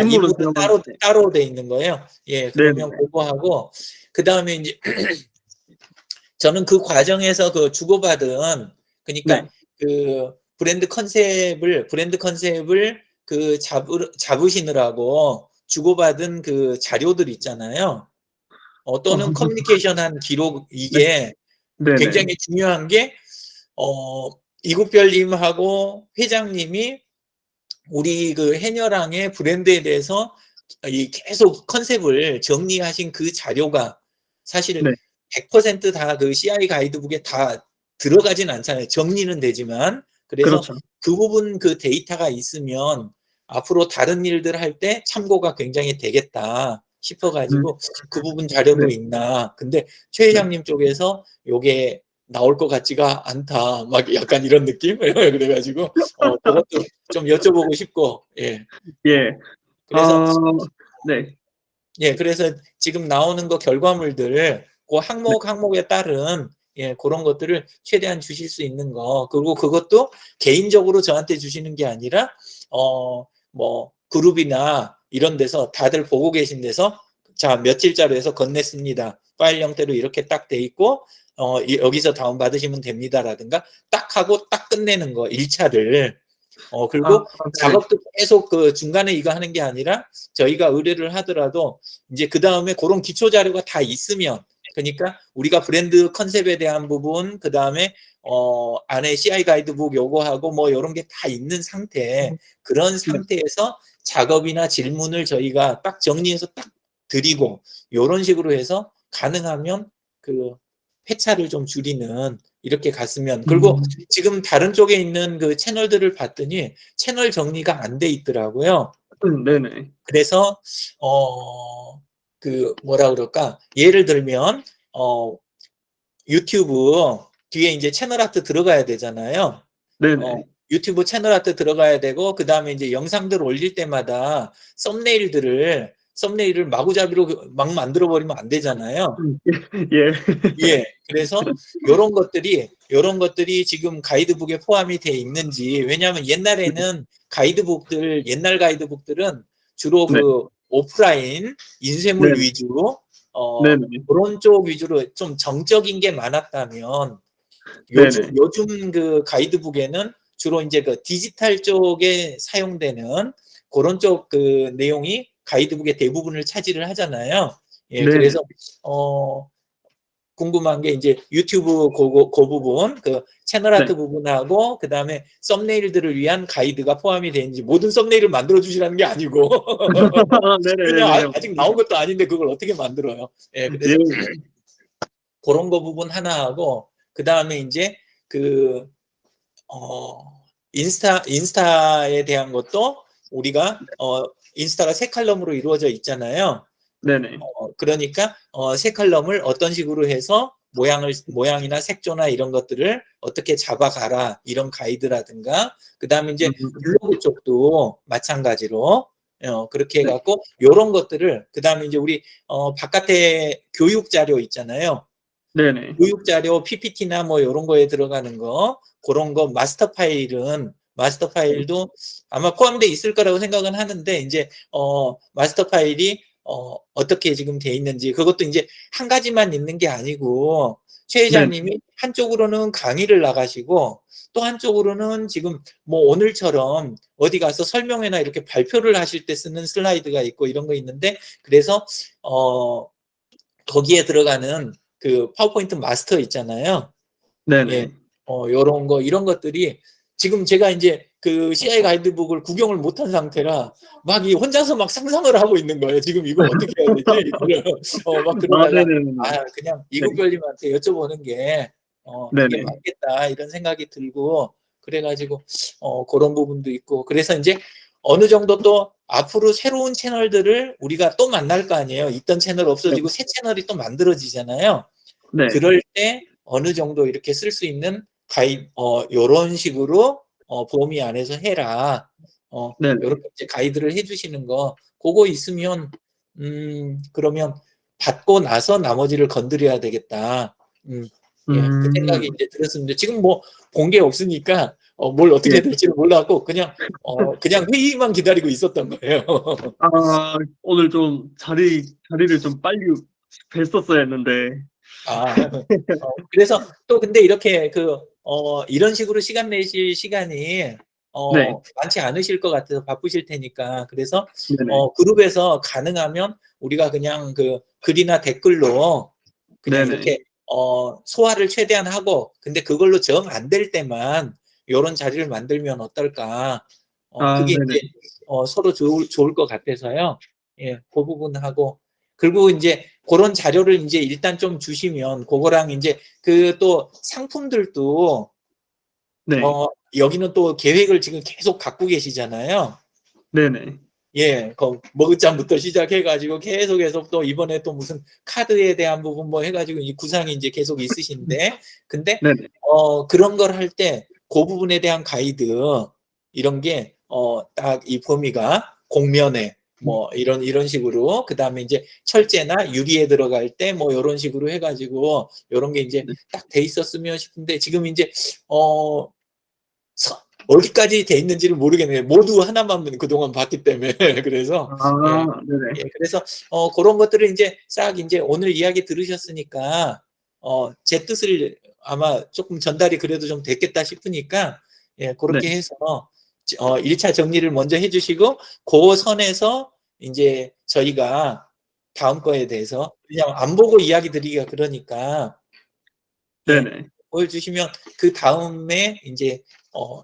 인물은 인물은 들어가 있는데. 따로 돼 있는 거예요. 예, 그러면 네네. 그거 하고 그다음에 이제 저는 그 과정에서 그 주고받은 그러니까 네. 그 브랜드 컨셉을 그 잡으시느라고 주고받은 그 자료들 있잖아요. 또는 커뮤니케이션한 기록 네. 이게 네네. 굉장히 중요한 게 이국별님하고 회장님이 우리 그 해녀랑의 브랜드에 대해서 이 계속 컨셉을 정리하신 그 자료가 사실 네. 100%다 그 CI 가이드북에 다 들어가진 않잖아요. 정리는 되지만. 그래서 그렇죠. 그 부분 그 데이터가 있으면 앞으로 다른 일들 할 때 참고가 굉장히 되겠다 싶어가지고 그 부분 자료도 네. 있나. 근데 최 회장님 쪽에서 요게 나올 것 같지가 않다. 막 약간 이런 느낌? 그래가지고 그것도 좀 여쭤보고 싶고, 예. 예. 그래서 네. 예, 그래서 지금 나오는 거 결과물들 그 항목에 따른 예, 그런 것들을 최대한 주실 수 있는 거. 그리고 그것도 개인적으로 저한테 주시는 게 아니라 뭐 그룹이나 이런 데서 다들 보고 계신 데서 자, 며칠자로 해서 건넸습니다. 파일 형태로 이렇게 딱 돼 있고 여기서 다운 받으시면 됩니다라든가 딱 하고 딱 끝내는 거 1차를 그리고 네. 작업도 계속 그 중간에 이거 하는 게 아니라 저희가 의뢰를 하더라도 이제 그 다음에 그런 기초 자료가 다 있으면 그러니까 우리가 브랜드 컨셉에 대한 부분 그 다음에 안에 CI 가이드북 요거하고 뭐 이런 게 다 있는 상태 그런 상태에서 작업이나 질문을 저희가 딱 정리해서 딱 드리고 이런 식으로 해서 가능하면 그 회차를 좀 줄이는 이렇게 갔으면 그리고 지금 다른 쪽에 있는 그 채널들을 봤더니 채널 정리가 안 돼 있더라고요. 네네. 그래서 그 뭐라 그럴까 예를 들면 유튜브 뒤에 이제 채널 아트 들어가야 되잖아요. 네네. 유튜브 채널 아트 들어가야 되고 그 다음에 이제 영상들 올릴 때마다 썸네일을 마구잡이로 막 만들어 버리면 안 되잖아요. 예. 예, 그래서 요런 것들이 지금 가이드북에 포함이 돼 있는지, 왜냐하면 옛날 가이드북들은 주로 네. 그 오프라인, 인쇄물 네네. 위주로, 네네. 그런 쪽 위주로 좀 정적인 게 많았다면, 네네. 요즘 그 가이드북에는 주로 이제 그 디지털 쪽에 사용되는 그런 쪽 그 내용이 가이드북의 대부분을 차지를 하잖아요. 예, 네네. 그래서, 궁금한 게 이제 유튜브 그 부분, 그 채널 아트 네. 부분하고 그 다음에 썸네일들을 위한 가이드가 포함이 되는지 모든 썸네일을 만들어 주시라는 게 아니고 그냥 네네네네. 아직 나온 것도 아닌데 그걸 어떻게 만들어요? 예, 예. 그래서 그런 거 부분 하나 하고 그 다음에 이제 그 인스타에 대한 것도 우리가 인스타가 세 칼럼으로 이루어져 있잖아요. 네네. 그러니까 세 칼럼을 어떤 식으로 해서 모양이나 색조나 이런 것들을 어떻게 잡아가라 이런 가이드라든가 그 다음에 이제 블로그 쪽도 마찬가지로 그렇게 해갖고 이런 것들을 그 다음에 이제 우리 바깥에 교육 자료 있잖아요. 네네. 교육 자료 PPT나 뭐 이런 거에 들어가는 거 그런 거 마스터 파일도 아마 포함되어 있을 거라고 생각은 하는데 이제 마스터 파일이 어떻게 지금 돼 있는지 그것도 이제 한 가지만 있는 게 아니고 최 네. 회장님이 한쪽으로는 강의를 나가시고 또 한쪽으로는 지금 뭐 오늘처럼 어디 가서 설명회나 이렇게 발표를 하실 때 쓰는 슬라이드가 있고 이런 거 있는데 그래서 거기에 들어가는 그 파워포인트 마스터 있잖아요. 예, 네네. 이런 것들이 지금 제가 이제 그 CI 가이드북을 구경을 못한 상태라 막 혼자서 막 상상을 하고 있는 거예요. 지금 이걸 어떻게 해야 되지? 이거를 막 그러다가 네네네. 그냥 네. 이국별님한테 여쭤보는 게 그게 네네. 맞겠다 이런 생각이 들고 그래가지고 그런 부분도 있고 그래서 이제 어느 정도 또 앞으로 새로운 채널들을 우리가 또 만날 거 아니에요. 있던 채널 없어지고 새 채널이 또 만들어지잖아요. 네. 그럴 때 어느 정도 이렇게 쓸 수 있는 요런 식으로 범위 안에서 해라. 네네. 요렇게 이제 가이드를 해주시는 거 그거 있으면 그러면 받고 나서 나머지를 건드려야 되겠다. 예, 그 생각이 이제 들었습니다. 지금 뭐 본 게 없으니까 뭘 어떻게 예. 될지를 몰랐고 그냥 회의만 기다리고 있었던 거예요. 오늘 좀 자리를 좀 빨리 뵀었어야 했는데. 그래서 또 근데 이렇게 이런 식으로 시간 내실 시간이 네. 많지 않으실 것 같아서 바쁘실 테니까 그래서 네네. 그룹에서 가능하면 우리가 그냥 그 글이나 댓글로 그냥 네네. 이렇게 소화를 최대한 하고 근데 그걸로 정 안 될 때만 이런 자리를 만들면 어떨까? 그게 네네. 이제 서로 좋을 것 같아서요. 예, 그 부분하고 그리고 이제 그런 자료를 이제 일단 좀 주시면 그거랑 이제 그 또 상품들도 네. 여기는 또 계획을 지금 계속 갖고 계시잖아요. 네네. 예, 머그잔부터 시작해가지고 계속해서 또 이번에 또 무슨 카드에 대한 부분 뭐 해가지고 이 구상이 이제 계속 있으신데, 근데 네네. 그런 걸 할 때 그 부분에 대한 가이드 이런 게 딱 이 범위가 공면에 뭐 이런 식으로 그다음에 이제 철제나 유리에 들어갈 때 뭐 이런 식으로 해가지고 이런 게 이제 네. 딱 돼 있었으면 싶은데 지금 이제 어디까지 돼 있는지를 모르겠네요. 모두 하나만 그동안 봤기 때문에 그래서 예, 네네. 예, 그래서 그런 것들을 이제 싹 이제 오늘 이야기 들으셨으니까 제 뜻을 아마 조금 전달이 그래도 좀 됐겠다 싶으니까 예, 그렇게 네. 해서 1차 정리를 먼저 해주시고 그 선에서 이제 저희가 다음 거에 대해서 그냥 안 보고 이야기 드리기가 그러니까 예, 네네. 보여주시면 그 다음에 이제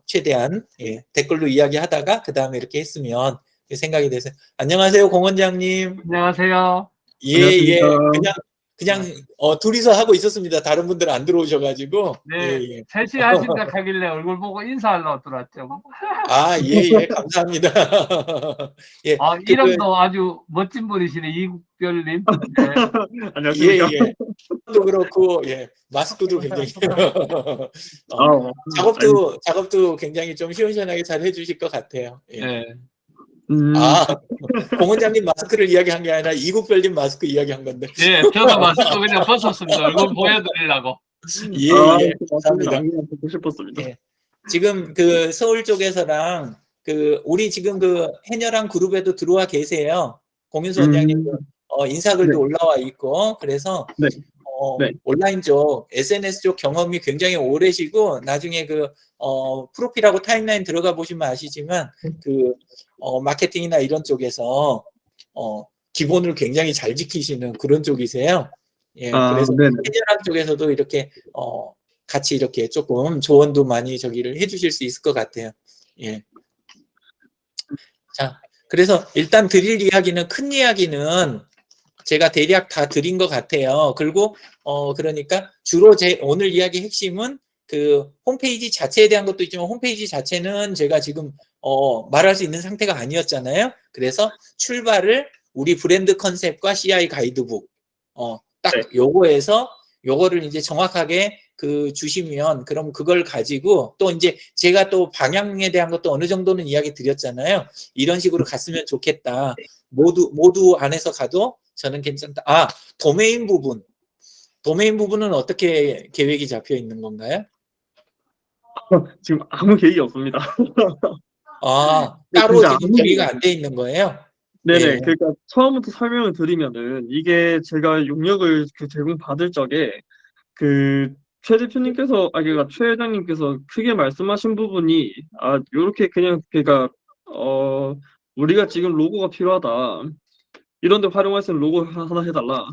최대한 예, 댓글로 이야기하다가 그 다음에 이렇게 했으면 생각이 돼서 안녕하세요 공원장님. 안녕하세요. 예, 안녕하십니까. 예. 그냥 둘이서 하고 있었습니다. 다른 분들은 안 들어오셔가지고. 예, 네, 예. 셋이 하신다 하길래 얼굴 보고 인사하려고 들어왔죠. 아, 예, 예. 감사합니다. 예, 아, 이름도 아주 멋진 분이시네, 이국별님. 네. 예, 안녕하십니까. 예. 도 그렇고, 예. 마스크도 굉장히. 작업도 굉장히 좀 시원시원하게 잘 해주실 것 같아요. 예. 네. 아, 공원장님 마스크를 이야기한 게 아니라 이국별님 마스크 이야기한 건데. 예, 저도 마스크 그냥 벗었습니다. 얼굴 보여드리려고. 예, 예. 감사합니다. 맞습니다. 보고 싶었습니다. 예. 지금 그 서울 쪽에서랑 우리 지금 그 해녀랑 그룹에도 들어와 계세요. 공윤수 원장님 인사글도 네. 올라와 있고 그래서 네. 네. 온라인 쪽 SNS 쪽 경험이 굉장히 오래시고 나중에 프로필하고 타임라인 들어가 보시면 아시지만 마케팅이나 이런 쪽에서 기본을 굉장히 잘 지키시는 그런 쪽이세요. 예, 그래서 네네. 해녀랑 쪽에서도 이렇게 같이 이렇게 조금 조언도 많이 저기를 해주실 수 있을 것 같아요. 예. 자, 그래서 일단 드릴 이야기는 큰 이야기는 제가 대략 다 드린 것 같아요. 그리고 그러니까 주로 오늘 이야기 핵심은 그 홈페이지 자체에 대한 것도 있지만 홈페이지 자체는 제가 지금 말할 수 있는 상태가 아니었잖아요. 그래서 출발을 우리 브랜드 컨셉과 CI 가이드북 딱 요거에서 요거를 이제 정확하게 주시면 그럼 그걸 가지고 또 이제 제가 또 방향에 대한 것도 어느 정도는 이야기 드렸잖아요. 이런 식으로 갔으면 좋겠다. 모두 안에서 가도 저는 괜찮다. 아, 도메인 부분은 어떻게 계획이 잡혀 있는 건가요? 지금 아무 계획이 없습니다. 아, 따로 진짜 지금 정리가 안 돼 있는 거예요? 네네. 예. 그러니까 처음부터 설명을 드리면은 이게 제가 용역을 제공받을 적에 최 대표님께서 그러니까 최 회장님께서 크게 말씀하신 부분이 요렇게 그냥 그러니까 우리가 지금 로고가 필요하다. 이런 데 활용할 수 있는 로고 하나 해달라.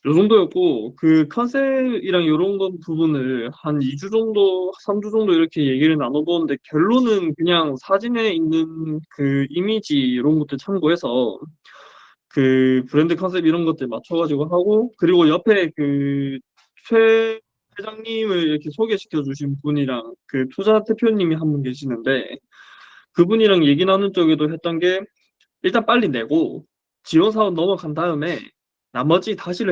요 정도였고 그 컨셉이랑 요런 거 부분을 한 2주 정도, 3주 정도 이렇게 얘기를 나눠보는데 결론은 그냥 사진에 있는 그 이미지 이런 것들 참고해서 그 브랜드 컨셉 이런 것들 맞춰가지고 하고 그리고 옆에 최 회장님을 이렇게 소개시켜 주신 분이랑 투자 대표님이 한 분 계시는데 그분이랑 얘기 나눈 쪽에도 했던 게 일단 빨리 내고 지원 사업 넘어간 다음에 나머지 다시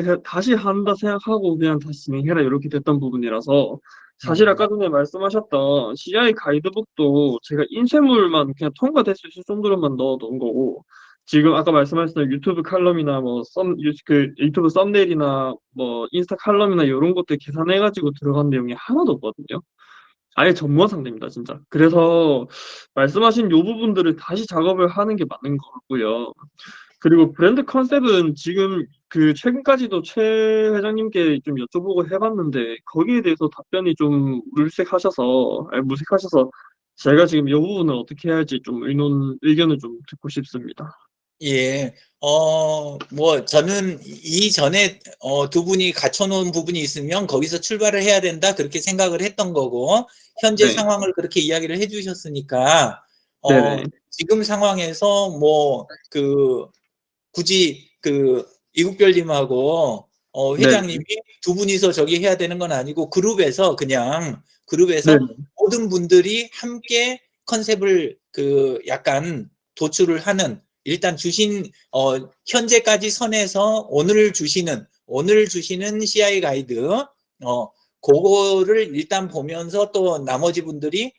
한다 생각하고 그냥 다시 진행해라 이렇게 됐던 부분이라서 사실 아까 전에 말씀하셨던 CI 가이드북도 제가 인쇄물만 그냥 통과될 수 있을 정도로만 넣어 놓은 거고 지금 아까 말씀하셨던 유튜브 칼럼이나 유튜브 썸네일이나 인스타 칼럼이나 이런 것들 계산해가지고 들어간 내용이 하나도 없거든요. 아예 전무한 상태입니다, 진짜. 그래서 말씀하신 요 부분들을 다시 작업을 하는 게 맞는 것 같고요. 그리고 브랜드 컨셉은 지금 최근까지도 최 회장님께 좀 여쭤보고 해봤는데 거기에 대해서 답변이 좀 무색하셔서 제가 지금 이 부분을 어떻게 해야 할지 좀 의견을 좀 듣고 싶습니다. 예, 저는 이전에 두 분이 갖춰놓은 부분이 있으면 거기서 출발을 해야 된다 그렇게 생각을 했던 거고 현재 네. 상황을 그렇게 이야기를 해주셨으니까 네네. 지금 상황에서 굳이 이국별님하고 회장님이 두 분이서 저기 해야 되는 건 아니고 그룹에서 네. 모든 분들이 함께 컨셉을 약간 도출을 하는 일단 주신 현재까지 선에서 오늘 주시는 CI 가이드 그거를 일단 보면서 또 나머지 분들이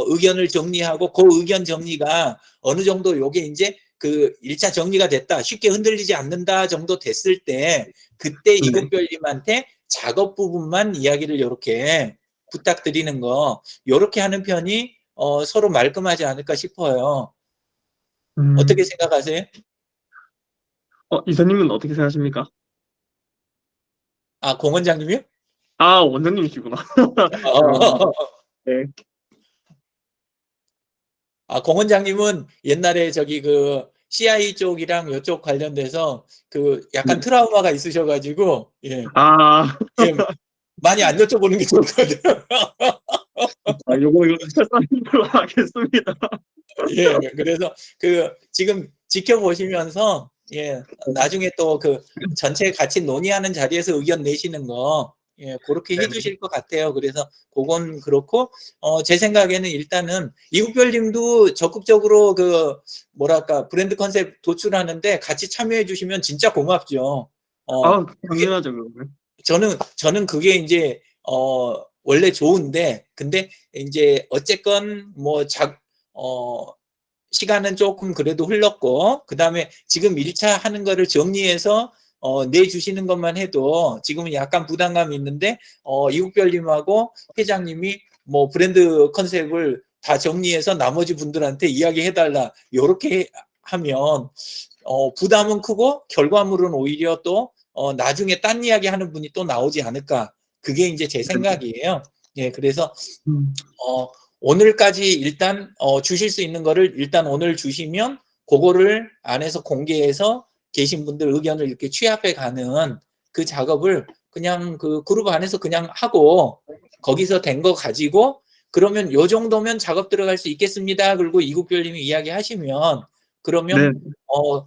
의견을 정리하고 그 의견 정리가 어느 정도 요게 이제 그 1차 정리가 됐다, 쉽게 흔들리지 않는다 정도 됐을 때 그때 이국별님한테 작업 부분만 이야기를 이렇게 부탁드리는 거, 이렇게 하는 편이 서로 말끔하지 않을까 싶어요. 어떻게 생각하세요? 이사님은 어떻게 생각하십니까? 아, 공 원장님이요? 아, 원장님이시구나. 네. 아, 공 원장님은 옛날에 저기 그 CI 쪽이랑 이쪽 관련돼서 그 약간 트라우마가 있으셔가지고, 예, 아, 예, 많이 안 여쭤보는 게 좋을 것 같아요. 요거 설사하는 걸로 하겠습니다. 예, 그래서 그 지금 지켜보시면서, 예, 나중에 또 그 전체 같이 논의하는 자리에서 의견 내시는 거, 예, 그렇게 해주실 것 같아요. 그래서 그건 그렇고, 제 생각에는 일단은 이국별님도 적극적으로 그 뭐랄까 브랜드 컨셉 도출하는데 같이 참여해 주시면 진짜 고맙죠. 아, 그게 당연하죠, 그러면. 저는 그게 이제 원래 좋은데, 근데 이제 어쨌건 뭐 시간은 조금 그래도 흘렀고, 그 다음에 지금 1차 하는 거를 정리해서 내주시는 것만 해도 지금은 약간 부담감이 있는데, 이국별님하고 회장님이 뭐 브랜드 컨셉을 다 정리해서 나머지 분들한테 이야기해달라, 요렇게 하면 부담은 크고 결과물은 오히려 또 나중에 딴 이야기 하는 분이 또 나오지 않을까, 그게 이제 제 생각이에요. 예, 그래서 오늘까지 일단 주실 수 있는 거를 일단 오늘 주시면 그거를 안에서 공개해서 계신 분들 의견을 이렇게 취합해 가는 그 작업을 그냥 그 그룹 안에서 그냥 하고, 거기서 된 거 가지고 그러면 요 정도면 작업 들어갈 수 있겠습니다, 그리고 이국별님이 이야기하시면, 그러면 네.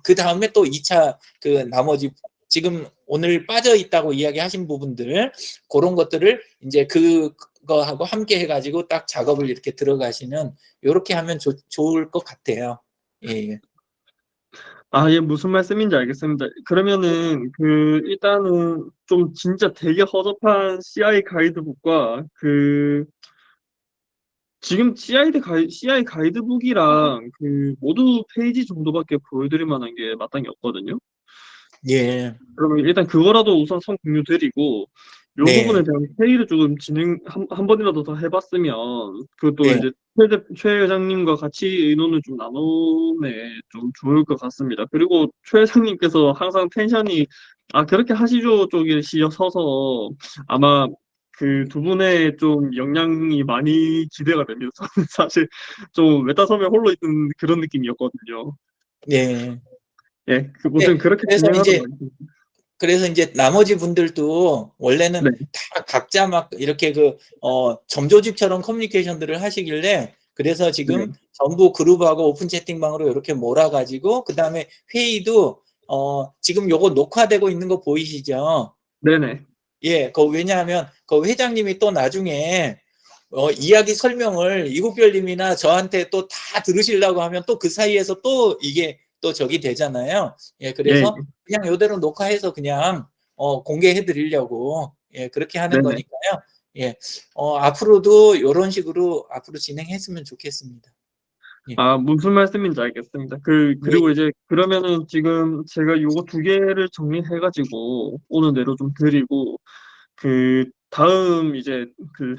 그 다음에 또 2차 그 나머지 지금 오늘 빠져 있다고 이야기하신 부분들, 그런 것들을 이제 그거하고 함께 해가지고 딱 작업을 이렇게 들어가시는, 이렇게 하면 좋을 것 같아요. 예. 아, 예, 무슨 말씀인지 알겠습니다. 그러면은, 일단은 좀 진짜 되게 허접한 CI 가이드북과 지금 CI 가이드북이랑 모두 페이지 정도밖에 보여드릴 만한 게 마땅히 없거든요. 예. 그러면 일단 그거라도 우선 선 공유드리고, 요 부분에 네. 대한 회의를 조금 한 번이라도 더 해봤으면, 그것도 네. 이제 최 회장님과 같이 의논을 좀 나누면 좀 좋을 것 같습니다. 그리고 최 회장님께서 항상 텐션이, 그렇게 하시죠 쪽에 서서 아마 그 두 분의 좀 역량이 많이 기대가 됩니다. 저는 사실 좀 외딴 섬에 홀로 있는 그런 느낌이었거든요. 네. 예, 그곳은 네. 그렇게 진행하도록 하겠습니다. 그래서 이제 나머지 분들도 원래는 네. 다 각자 막 이렇게 그 점조직처럼 커뮤니케이션들을 하시길래, 그래서 지금 전부 그룹하고 오픈 채팅방으로 이렇게 몰아가지고, 그 다음에 회의도 지금 요거 녹화되고 있는 거 보이시죠? 네네. 예, 왜냐하면 그 회장님이 또 나중에 이야기 설명을 이국별님이나 저한테 또 다 들으시려고 하면 또 그 사이에서 또 이게 또 적이 되잖아요. 예, 예, 그래서 그냥 요대로 녹화해서 그냥 공개해 드리려고, 예, 그렇게 하는 네네. 거니까요. 예, 앞으로도 이런 식으로 앞으로 진행했으면 좋겠습니다. 예. 무슨 말씀인지 알겠습니다. 예, 그리고 이제 그러면은 지금 제가 요거 두 개를 정리해가지고 오는 대로 좀 드리고, 다음 이제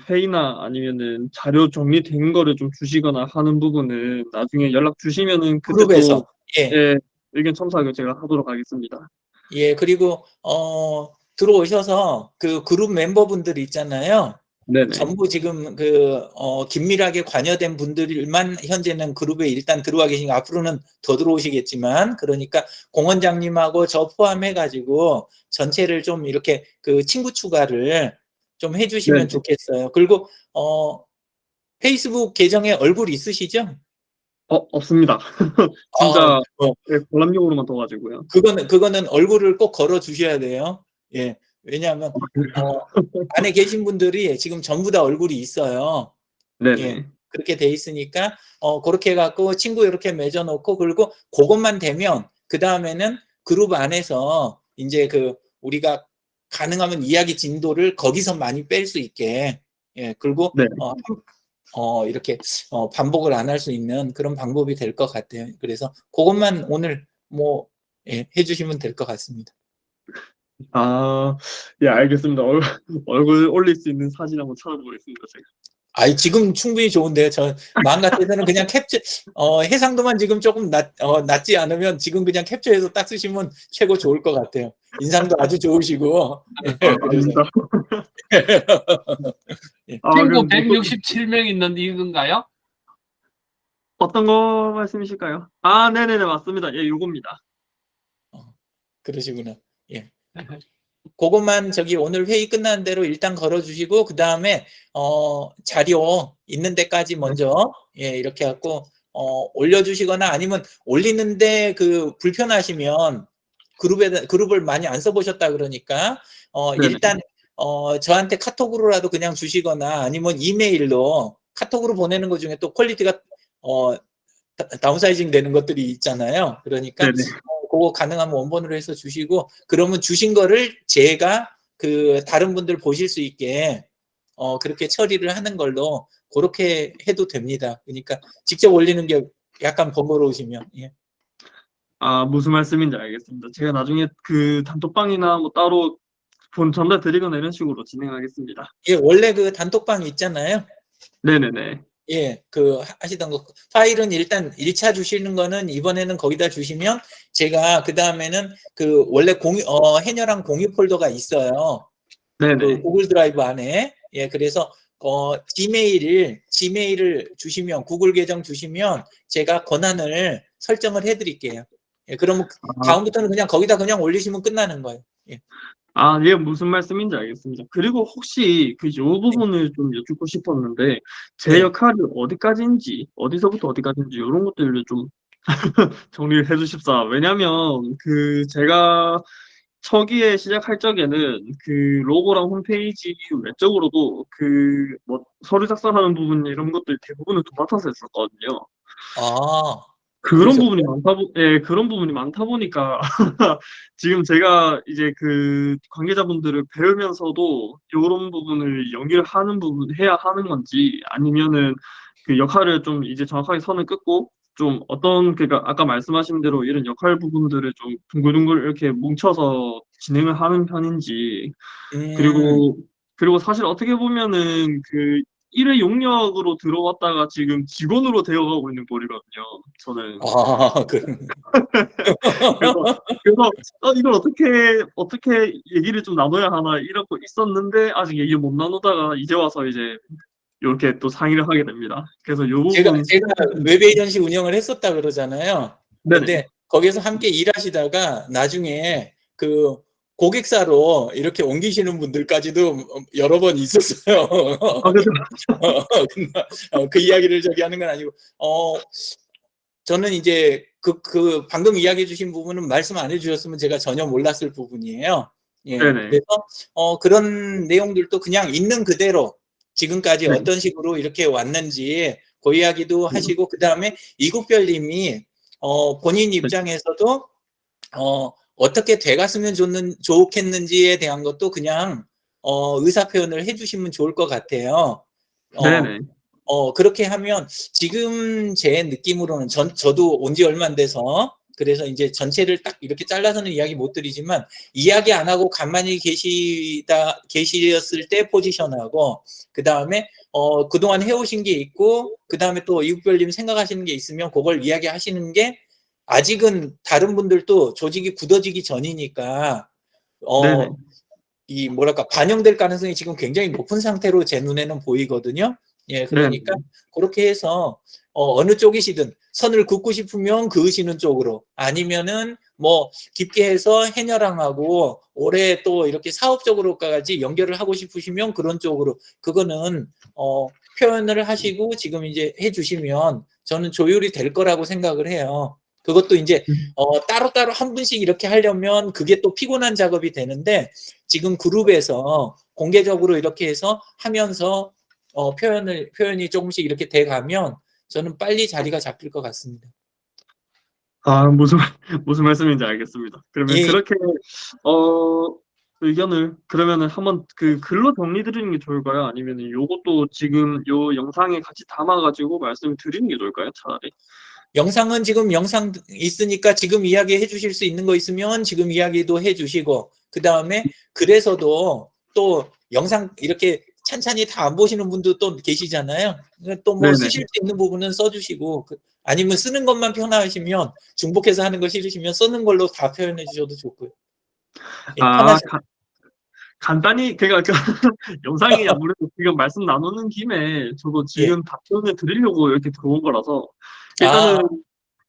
회의나 아니면은 자료 정리된 거를 좀 주시거나 하는 부분은 나중에 연락 주시면은 그때 또, 그룹에서, 예, 예, 의견 첨삭을 제가 하도록 하겠습니다. 예, 그리고 들어오셔서 그 그룹 멤버분들 있잖아요. 네네. 전부 지금 긴밀하게 관여된 분들만 현재는 그룹에 일단 들어와 계신, 앞으로는 더 들어오시겠지만, 그러니까 공 원장님하고 저 포함해가지고 전체를 좀 이렇게 그 친구 추가를 좀 해주시면 네네. 좋겠어요. 그리고 페이스북 계정에 얼굴 있으시죠? 없습니다. 아, 진짜, 예, 관람용으로만 둬가지고요. 그거는 얼굴을 꼭 걸어 주셔야 돼요. 예. 왜냐하면 안에 계신 분들이 지금 전부 다 얼굴이 있어요. 예. 네네. 그렇게 돼 있으니까 그렇게 해 갖고 친구 이렇게 맺어 놓고, 그리고 그것만 되면 그다음에는 그룹 안에서 이제 우리가 가능하면 이야기 진도를 거기서 많이 뺄 수 있게, 예. 그리고 네. 이렇게 반복을 안 할 수 있는 그런 방법이 될 것 같아요. 그래서 그것만 오늘 뭐 해주시면 될 것 같습니다. 아, 예, 알겠습니다. 얼굴 올릴 수 있는 사진 한번 찾아보겠습니다, 제가. 아이, 지금 충분히 좋은데요. 저 마음 같아서는 그냥 캡처, 해상도만 지금 조금 낮지 않으면 지금 그냥 캡처해서 딱 쓰시면 최고 좋을 것 같아요. 인상도 아주 좋으시고. 그래서. 예. 친구 그럼 167명 있는데 이건가요? 어떤 거 말씀이실까요? 아, 네네네, 맞습니다. 예, 요겁니다. 그러시구나. 예. 그것만 저기 오늘 회의 끝나는 대로 일단 걸어주시고 그 다음에 자료 있는 데까지 먼저 이렇게 갖고 올려주시거나 아니면 올리는데 그 불편하시면 그룹을 많이 안 써보셨다 그러니까 네네. 일단 저한테 카톡으로라도 그냥 주시거나 아니면 이메일로 카톡으로 보내는 것 중에 또 퀄리티가 다운사이징 되는 것들이 있잖아요. 그러니까 네네. 그거 가능하면 원본으로 해서 주시고 그러면 주신 거를 제가 그 다른 분들 보실 수 있게 그렇게 처리를 하는 걸로 그렇게 해도 됩니다. 그러니까 직접 올리는 게 약간 번거로우시면 예. 아, 무슨 말씀인지 알겠습니다. 제가 나중에 그 단톡방이나 뭐 따로 전달 드리거나 이런 식으로 진행하겠습니다. 예, 원래 그 단톡방 있잖아요. 네네네. 예, 그 하시던 거 파일은 일단 1차 주시는 거는 이번에는 거기다 주시면 제가 그 다음에는 그 원래 해녀랑 공유 폴더가 있어요. 그 네네. 구글 드라이브 안에 그래서 지메일을 주시면 구글 계정 주시면 제가 권한을 설정을 해드릴게요. 그러면 다음부터는 그냥 거기다 그냥 올리시면 끝나는 거예요. 아, 예, 무슨 말씀인지 알겠습니다. 그리고 혹시 요 부분을 좀 여쭙고 싶었는데, 제 네. 역할이 어디까지인지, 어디서부터 어디까지인지, 이런 것들을 좀 정리를 해 주십사. 왜냐면, 제가 초기에 시작할 적에는 로고랑 홈페이지 외적으로도 뭐, 서류 작성하는 부분 이런 것들 대부분을 도맡아서 했었거든요. 아, 그런 부분이 그러셨어요? 그런 부분이 많다 보니까 지금 제가 이제 관계자분들을 배우면서도 이런 부분을 연기를 해야 하는 건지 아니면은 역할을 좀 이제 정확하게 선을 긋고 좀 그러니까 아까 말씀하신 대로 이런 역할 부분들을 좀 둥글둥글 이렇게 뭉쳐서 진행을 하는 편인지 그리고 사실 어떻게 보면은 일의 용역으로 들어왔다가 지금 직원으로 되어가고 있는 꼴이거든요. 저는. 그럼. 그래서 이걸 어떻게 얘기를 좀 나눠야 하나 이러고 있었는데 아직 얘기 못 나누다가 이제 와서 이제 이렇게 또 상의를 하게 됩니다. 그래서 요 제가 부분 웹 에이전시 운영을 했었다 그러잖아요. 네네. 근데 거기서 함께 일하시다가 나중에 그 고객사로 이렇게 옮기시는 분들까지도 여러 번 있었어요. 아, 그죠. 그 이야기를 저기 하는 건 아니고, 저는 이제 그 방금 이야기해 주신 부분은 말씀 안 해주셨으면 제가 전혀 몰랐을 부분이에요. 예. 네네. 그래서 그런 내용들도 그냥 있는 그대로 지금까지 네. 어떤 식으로 이렇게 왔는지 그 이야기도 하시고 그 다음에 이국별님이 본인 입장에서도 어떻게 돼갔으면 좋겠는지에 대한 것도 그냥 의사 표현을 해주시면 좋을 것 같아요. 네네. 그렇게 하면 지금 제 느낌으로는 저도 온 지 얼마 안 돼서 그래서 이제 전체를 딱 이렇게 잘라서는 이야기 못 드리지만 이야기 안 하고 가만히 계시었을 때 포지션하고 그 다음에 그동안 해오신 게 있고 그 다음에 또 이국별님 생각하시는 게 있으면 그걸 이야기하시는 게 아직은 다른 분들도 조직이 굳어지기 전이니까 네네. 이 뭐랄까 반영될 가능성이 지금 굉장히 높은 상태로 제 눈에는 보이거든요. 예, 그러니까 네네. 그렇게 해서 어느 쪽이시든 선을 긋고 싶으면 그으시는 쪽으로 아니면은 뭐 깊게 해서 해녀랑하고 올해 또 이렇게 사업적으로까지 연결을 하고 싶으시면 그런 쪽으로 그거는 표현을 하시고 지금 이제 해주시면 저는 조율이 될 거라고 생각을 해요. 그것도 이제 따로따로 한 분씩 이렇게 하려면 그게 또 피곤한 작업이 되는데 지금 그룹에서 공개적으로 이렇게 해서 하면서 표현이 조금씩 이렇게 돼 가면 저는 빨리 자리가 잡힐 것 같습니다. 아, 무슨 말씀인지 알겠습니다. 그러면 예, 그렇게 어 의견을 그러면은 한번 그 글로 정리 드리는 게 좋을까요? 아니면은 요것도 지금 요 영상에 같이 담아가지고 말씀을 드리는 게 좋을까요? 차라리. 영상은 지금 영상 있으니까 지금 이야기해 주실 수 있는 거 있으면 지금 이야기도 해 주시고, 그 다음에 그래서도 또 영상 이렇게 찬찬히 다 안 보시는 분도 또 계시잖아요. 또 뭐 네네. 쓰실 수 있는 부분은 써주시고, 아니면 쓰는 것만 편하시면, 중복해서 하는 거 싫으시면 쓰는 걸로 다 표현해 주셔도 좋고요. 예, 아, 편하시면. 간단히 그러니까 영상이 아무래도 지금 말씀 나누는 김에 저도 예. 지금 답변을 드리려고 이렇게 들어온 거라서 아,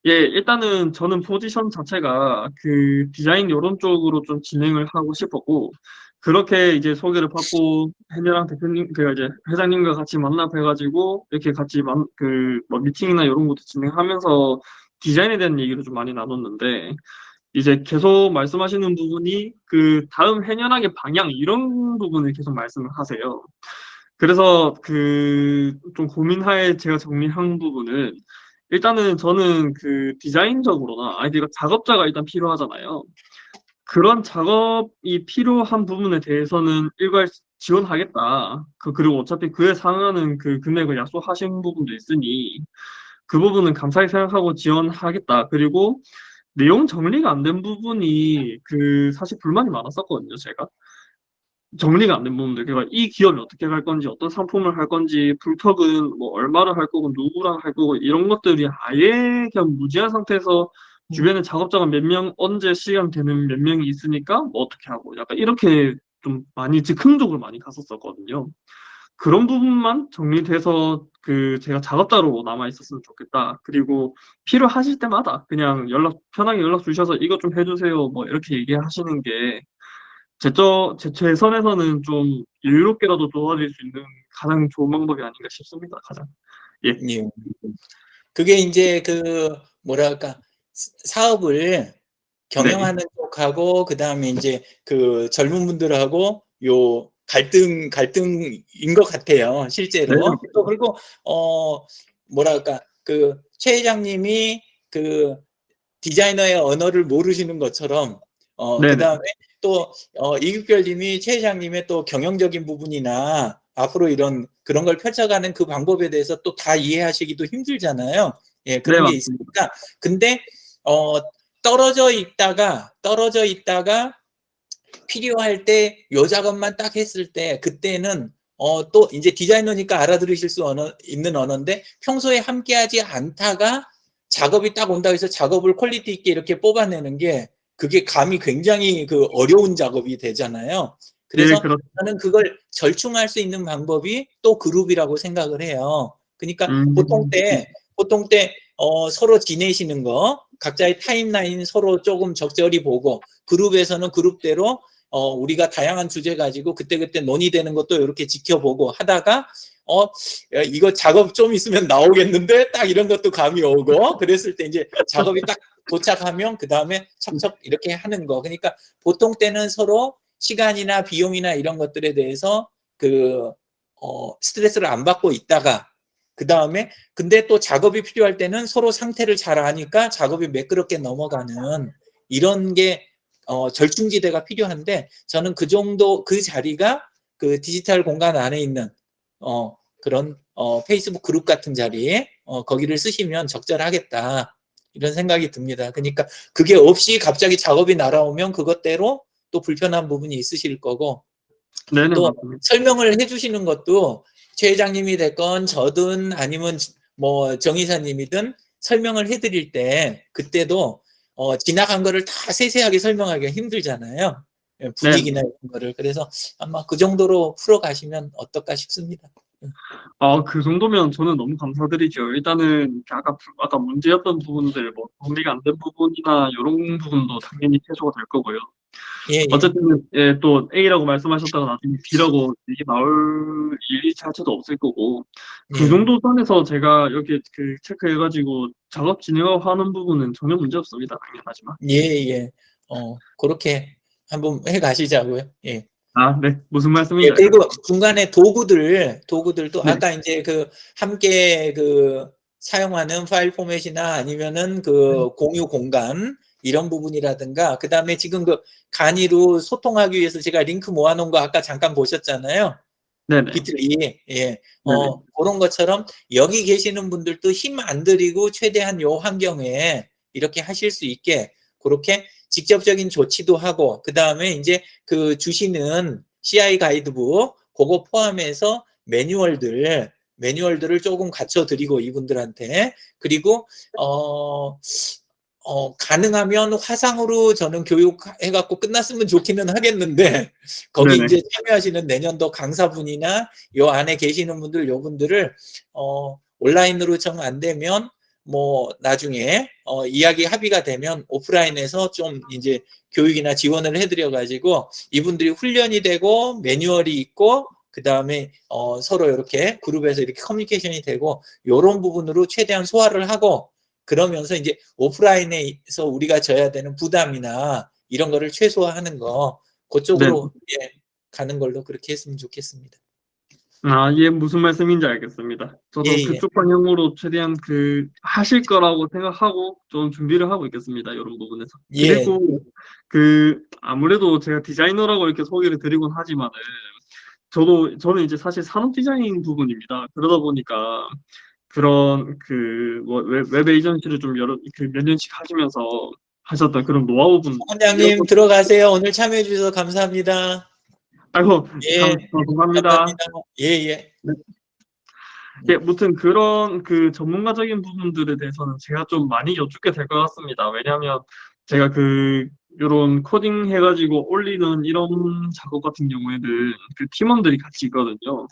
일단은 저는 포지션 자체가 그 디자인 요런 쪽으로 좀 진행을 하고 싶었고, 그렇게 이제 소개를 받고 해녀랑 대표님, 그 이제 회장님과 같이 만나 뵈가지고 이렇게 같이 그 뭐 미팅이나 이런 것도 진행하면서 디자인에 대한 얘기를 좀 많이 나눴는데, 이제 계속 말씀하시는 부분이 그 다음 해녀랑의 방향 이런 부분을 계속 말씀을 하세요. 그래서 그 좀 고민하에 제가 정리한 부분은, 일단은 저는 그 디자인적으로나 아이디가 작업자가 일단 필요하잖아요. 그런 작업이 필요한 부분에 대해서는 일괄 지원하겠다. 그리고 어차피 그에 상응하는 그 금액을 약속하신 부분도 있으니 그 부분은 감사히 생각하고 지원하겠다. 그리고 내용 정리가 안 된 부분이 그 사실 불만이 많았었거든요, 제가. 정리가 안 된 부분들, 그러니까 이 기업이 어떻게 갈 건지, 어떤 상품을 할 건지, 불턱은 뭐 얼마를 할 거고, 누구랑 할 거고, 이런 것들이 아예 그냥 무지한 상태에서 주변에 작업자가 몇 명, 언제 시간 되는 몇 명이 있으니까 뭐 어떻게 하고, 약간 이렇게 좀 많이 즉흥적으로 많이 갔었거든요. 그런 부분만 정리돼서 그 제가 작업자로 남아 있었으면 좋겠다. 그리고 필요하실 때마다 그냥 편하게 연락 주셔서 이것 좀 해주세요. 뭐 이렇게 얘기하시는 게 제 선에서는 좀 여유롭게라도 도와드릴 수 있는 가장 좋은 방법이 아닌가 싶습니다. 가장. 예. 예. 그게 이제 그 뭐랄까, 사업을 네. 경영하는 쪽하고, 그 다음에 이제 그 젊은 분들하고 요 갈등인 것 같아요, 실제로. 네. 또 그리고 뭐랄까, 그 최 회장님이 그 디자이너의 언어를 모르시는 것처럼, 그 네네. 다음에 또 이국별님이 최 회장님의 또 경영적인 부분이나 앞으로 그런 걸 펼쳐가는 그 방법에 대해서 또 다 이해하시기도 힘들잖아요. 예, 네, 그런 게 맞습니다. 있으니까. 근데 떨어져 있다가 필요할 때 요 작업만 딱 했을 때, 그때는 또 이제 디자이너니까 알아들으실 수 있는 언어인데, 평소에 함께하지 않다가 작업이 딱 온다고 해서 작업을 퀄리티 있게 이렇게 뽑아내는 게, 그게 감이 굉장히 그 어려운 작업이 되잖아요. 예, 그래서 저는 그걸 절충할 수 있는 방법이 또 그룹이라고 생각을 해요. 그러니까 보통 때 서로 지내시는 거, 각자의 타임라인 서로 조금 적절히 보고, 그룹에서는 그룹대로 우리가 다양한 주제 가지고 그때그때 논의되는 것도 이렇게 지켜보고 하다가 이거 작업 좀 있으면 나오겠는데, 딱 이런 것도 감이 오고, 그랬을 때 이제 작업이 딱 도착하면 그 다음에 척척 이렇게 하는 거. 그러니까 보통 때는 서로 시간이나 비용이나 이런 것들에 대해서 그 스트레스를 안 받고 있다가, 그 다음에 근데 또 작업이 필요할 때는 서로 상태를 잘 아니까 작업이 매끄럽게 넘어가는, 이런 게 절충지대가 필요한데, 저는 그 정도 그 자리가 그 디지털 공간 안에 있는 그런 페이스북 그룹 같은 자리에 거기를 쓰시면 적절하겠다, 이런 생각이 듭니다. 그러니까 그게 없이 갑자기 작업이 날아오면 그것대로 또 불편한 부분이 있으실 거고, 네네, 또 맞습니다. 설명을 해주시는 것도 최 회장님이 됐건 저든 아니면 뭐 정 이사님이든 설명을 해드릴 때, 그때도 지나간 거를 다 세세하게 설명하기가 힘들잖아요. 예, 네. 분위기나 이런 거를. 그래서 아마 그 정도로 풀어가시면 어떨까 싶습니다. 그 정도면 저는 너무 감사드리죠. 일단은 아까 문제였던 부분들, 뭐 정리가 안 된 부분이나 이런 부분도 당연히 해소가 될 거고요. 예, 예. 어쨌든 예, 또 A라고 말씀하셨다가 나중에 B라고 이게 나올 일이 자체도 없을 거고, 그 예, 정도 선에서 제가 이렇게 그 체크해가지고 작업 진행하고 하는 부분은 전혀 문제 없습니다. 당연하지만. 예, 예. 그렇게 한번 해 가시자고요. 예. 아, 네. 무슨 예, 말씀인지 그리고 알겠습니다. 중간에 도구들도 네. 아까 이제 그 함께 그 사용하는 파일 포맷이나 아니면은 그 공유 공간, 이런 부분이라든가, 그 다음에 지금 그 간이로 소통하기 위해서 제가 링크 모아놓은 거 아까 잠깐 보셨잖아요. 네네. 비틀이. 예. 그런 것처럼 여기 계시는 분들도 힘 안 들이고 최대한 요 환경에 이렇게 하실 수 있게 그렇게 직접적인 조치도 하고, 그 다음에 이제 그 주시는 CI 가이드북 그거 포함해서 매뉴얼들을 조금 갖춰드리고 이분들한테, 그리고 가능하면 화상으로 저는 교육해갖고 끝났으면 좋기는 하겠는데, 거기 네네. 이제 참여하시는 내년도 강사분이나 요 안에 계시는 분들, 요분들을, 온라인으로 정 안 되면, 뭐, 나중에, 이야기 합의가 되면 오프라인에서 좀 이제 교육이나 지원을 해드려가지고, 이분들이 훈련이 되고, 매뉴얼이 있고, 그 다음에, 서로 이렇게 그룹에서 이렇게 커뮤니케이션이 되고, 요런 부분으로 최대한 소화를 하고, 그러면서 이제 오프라인에서 우리가 져야 되는 부담이나 이런 거를 최소화하는 거, 그쪽으로 예, 가는 걸로 그렇게 했으면 좋겠습니다. 아, 예, 무슨 말씀인지 알겠습니다. 저도 예, 예. 그쪽 방향으로 최대한 하실 거라고 생각하고 좀 준비를 하고 있겠습니다. 이런 부분에서. 예. 그리고 아무래도 제가 디자이너라고 이렇게 소개를 드리곤 하지만은, 저는 이제 사실 산업 디자인 부분입니다. 그러다 보니까 그런 웹 에이전시를 좀 몇 년씩 하시면서 하셨던 그런 노하우 분. 원장님 들어가세요. 오늘 참여해 주셔서 감사합니다. 아이고, 예, 감사합니다. 감사합니다. 예, 예. 예, 무튼 그런 전문가적인 부분들에 대해서는 제가 좀 많이 여쭙게 될 것 같습니다. 왜냐하면 제가 요런 코딩 해가지고 올리는 이런 작업 같은 경우에는 팀원들이 같이 있거든요.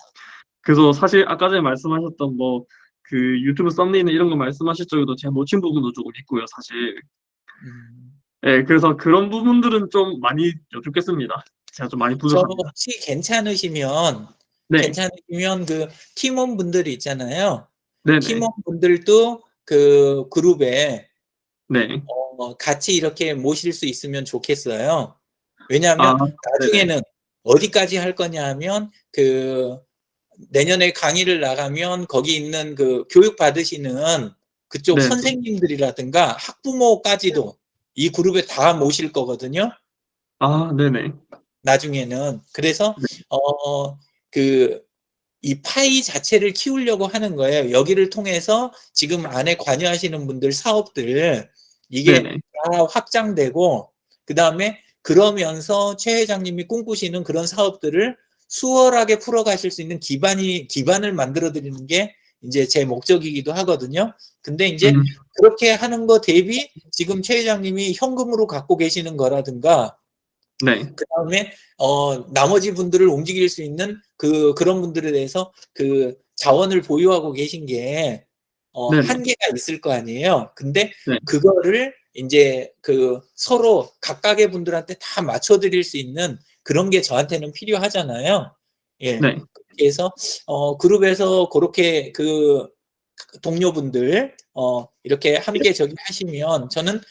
그래서 사실 아까 전에 말씀하셨던 유튜브 썸네일이나 이런 거 말씀하실 적에도 제가 놓친 부분도 조금 있고요, 사실. 예, 그래서 그런 부분들은 좀 많이 여쭙겠습니다. 제가 좀 많이 저 부족합니다. 혹시 괜찮으시면 네, 그 팀원분들이 있잖아요. 네네, 팀원분들도 그 그룹에 네. 같이 이렇게 모실 수 있으면 좋겠어요. 왜냐하면 아, 나중에는 어디까지 할 거냐 하면 내년에 강의를 나가면 거기 있는 그 교육 받으시는 그쪽 네. 선생님들이라든가 학부모까지도 이 그룹에 다 모실 거거든요. 아, 네네. 나중에는. 그래서 이 파이 자체를 키우려고 하는 거예요. 여기를 통해서 지금 안에 관여하시는 분들 사업들 이게 네네. 다 확장되고, 그 다음에 그러면서 최 회장님이 꿈꾸시는 그런 사업들을 수월하게 풀어가실 수 있는 기반을 만들어 드리는 게 이제 제 목적이기도 하거든요. 근데 이제 그렇게 하는 거 대비 지금 최 회장님이 현금으로 갖고 계시는 거라든가, 네. 그 다음에 나머지 분들을 움직일 수 있는 그런 분들에 대해서 자원을 보유하고 계신 게 네네. 한계가 있을 거 아니에요. 근데 네. 그거를 이제 서로 각각의 분들한테 다 맞춰드릴 수 있는 그런 게 저한테는 필요하잖아요. 예. 네. 그래서 그룹에서 그렇게 동료분들 이렇게 함께 하시면 저는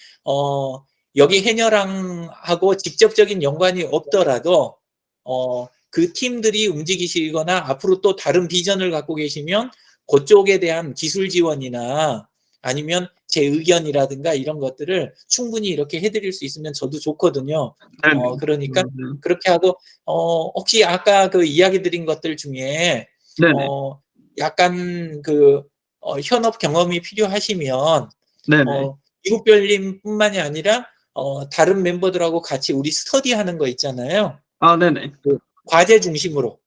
여기 해녀랑하고 직접적인 연관이 없더라도 그 팀들이 움직이시거나 앞으로 또 다른 비전을 갖고 계시면 그쪽에 대한 기술 지원이나 아니면 제 의견이라든가 이런 것들을 충분히 이렇게 해드릴 수 있으면 저도 좋거든요. 그러니까 그렇게 하고 혹시 아까 이야기 드린 것들 중에 네네. 약간 현업 경험이 필요하시면 네네. 이국별님뿐만이 아니라 다른 멤버들하고 같이 우리 스터디하는 거 있잖아요. 아, 네네. 과제 중심으로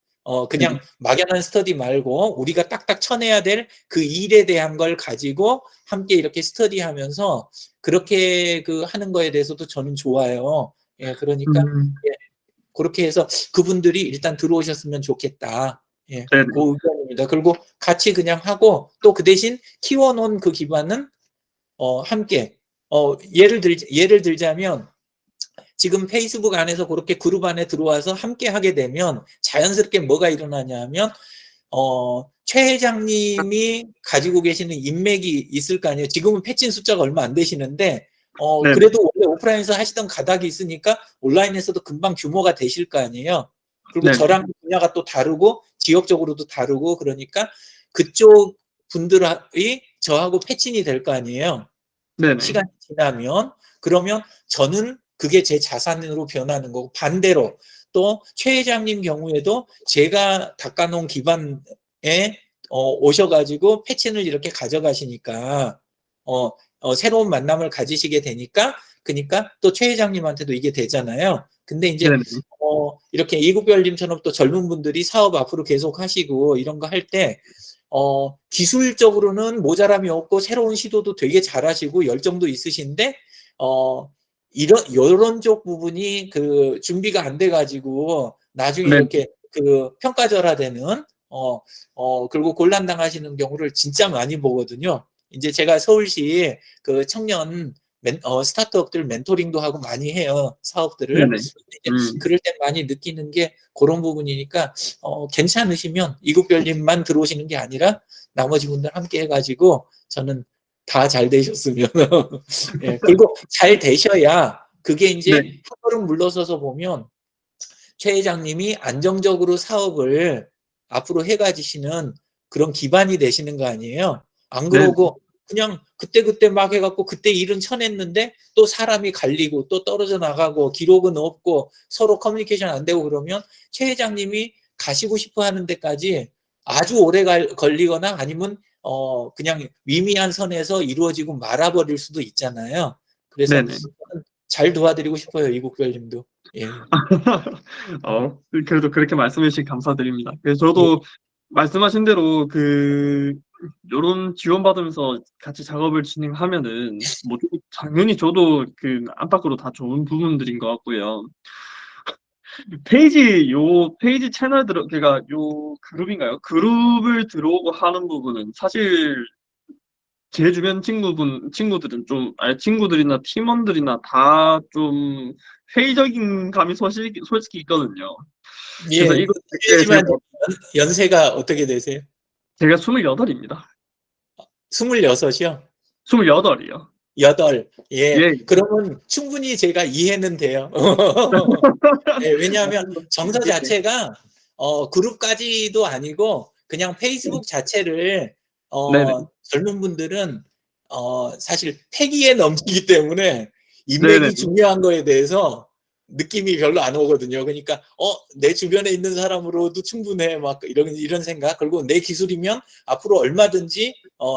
그냥 막연한 스터디 말고 우리가 딱딱 쳐내야 될 그 일에 대한 걸 가지고 함께 이렇게 스터디하면서 그렇게 하는 거에 대해서도 저는 좋아요. 예, 그러니까 예, 그렇게 해서 그분들이 일단 들어오셨으면 좋겠다. 예, 네네. 그 의견입니다. 그리고 같이 그냥 하고 또 그 대신 키워놓은 그 기반은 함께 예를 들자면 지금 페이스북 안에서 그렇게 그룹 안에 들어와서 함께 하게 되면 자연스럽게 뭐가 일어나냐면 최 회장님이 가지고 계시는 인맥이 있을 거 아니에요. 지금은 패친 숫자가 얼마 안 되시는데 그래도 원래 오프라인에서 하시던 가닥이 있으니까 온라인에서도 금방 규모가 되실 거 아니에요. 그리고 네네. 저랑 분야가 또 다르고 지역적으로도 다르고 그러니까 그쪽 분들이 저하고 패친이 될 거 아니에요. 네네. 시간이 지나면 그러면 저는 그게 제 자산으로 변하는 거고, 반대로 또 최 회장님 경우에도 제가 닦아놓은 기반에 오셔가지고 패친을 이렇게 가져가시니까 새로운 만남을 가지시게 되니까, 그러니까 또 최 회장님한테도 이게 되잖아요. 근데 이제 네네. 이렇게 이국별님처럼 또 젊은 분들이 사업 앞으로 계속 하시고 이런 거 할 때 기술적으로는 모자람이 없고 새로운 시도도 되게 잘하시고 열정도 있으신데 이런 쪽 부분이 그 준비가 안 돼가지고 나중에 네. 이렇게 그 평가절하되는 그리고 곤란당하시는 경우를 진짜 많이 보거든요. 이제 제가 서울시 그 청년 스타트업들 멘토링도 하고 많이 해요, 사업들을. 네네. 그럴 때 많이 느끼는 게 그런 부분이니까 괜찮으시면 이국별님만 들어오시는 게 아니라 나머지 분들 함께 해가지고 저는 다 잘 되셨으면 예, 그리고 잘 되셔야 그게 이제 네. 한 걸음 물러서서 보면 최 회장님이 안정적으로 사업을 앞으로 해가지시는 그런 기반이 되시는 거 아니에요. 안 네. 그러고 그냥 그때그때 막 해갖고 그때 일은 쳐냈는데 또 사람이 갈리고 또 떨어져 나가고 기록은 없고 서로 커뮤니케이션 안 되고 그러면 최 회장님이 가시고 싶어 하는 데까지 아주 오래 걸리거나 아니면 그냥 미미한 선에서 이루어지고 말아버릴 수도 있잖아요. 그래서 네네. 잘 도와드리고 싶어요, 이국별님도. 예. 그래도 그렇게 말씀해 주시기 감사드립니다. 그래서 예. 저도 말씀하신 대로 요런 지원받으면서 같이 작업을 진행하면은 뭐 당연히 저도 안팎으로 다 좋은 부분들인 것 같고요. 페이지 채널 그러니까 요 그룹인가요? 그룹을 들어오고 하는 부분은 사실 제 주변 친구들은 친구들이나 팀원들이나 다 좀 회의적인 감이 솔직히 있거든요. 그래서 예, 이거 실례지만 연세가 어떻게 되세요? 제가 28입니다. 26이요? 28이요. 8. 예. 예. 그러면 충분히 제가 이해는 돼요. 예, 왜냐하면 정서 자체가 그룹까지도 아니고 그냥 페이스북 자체를 네네. 젊은 분들은 사실 패기에 넘치기 때문에 인맥이 네네. 중요한 거에 대해서 느낌이 별로 안 오거든요. 그러니까 내 주변에 있는 사람으로도 충분해 막 이런 생각. 그리고 내 기술이면 앞으로 얼마든지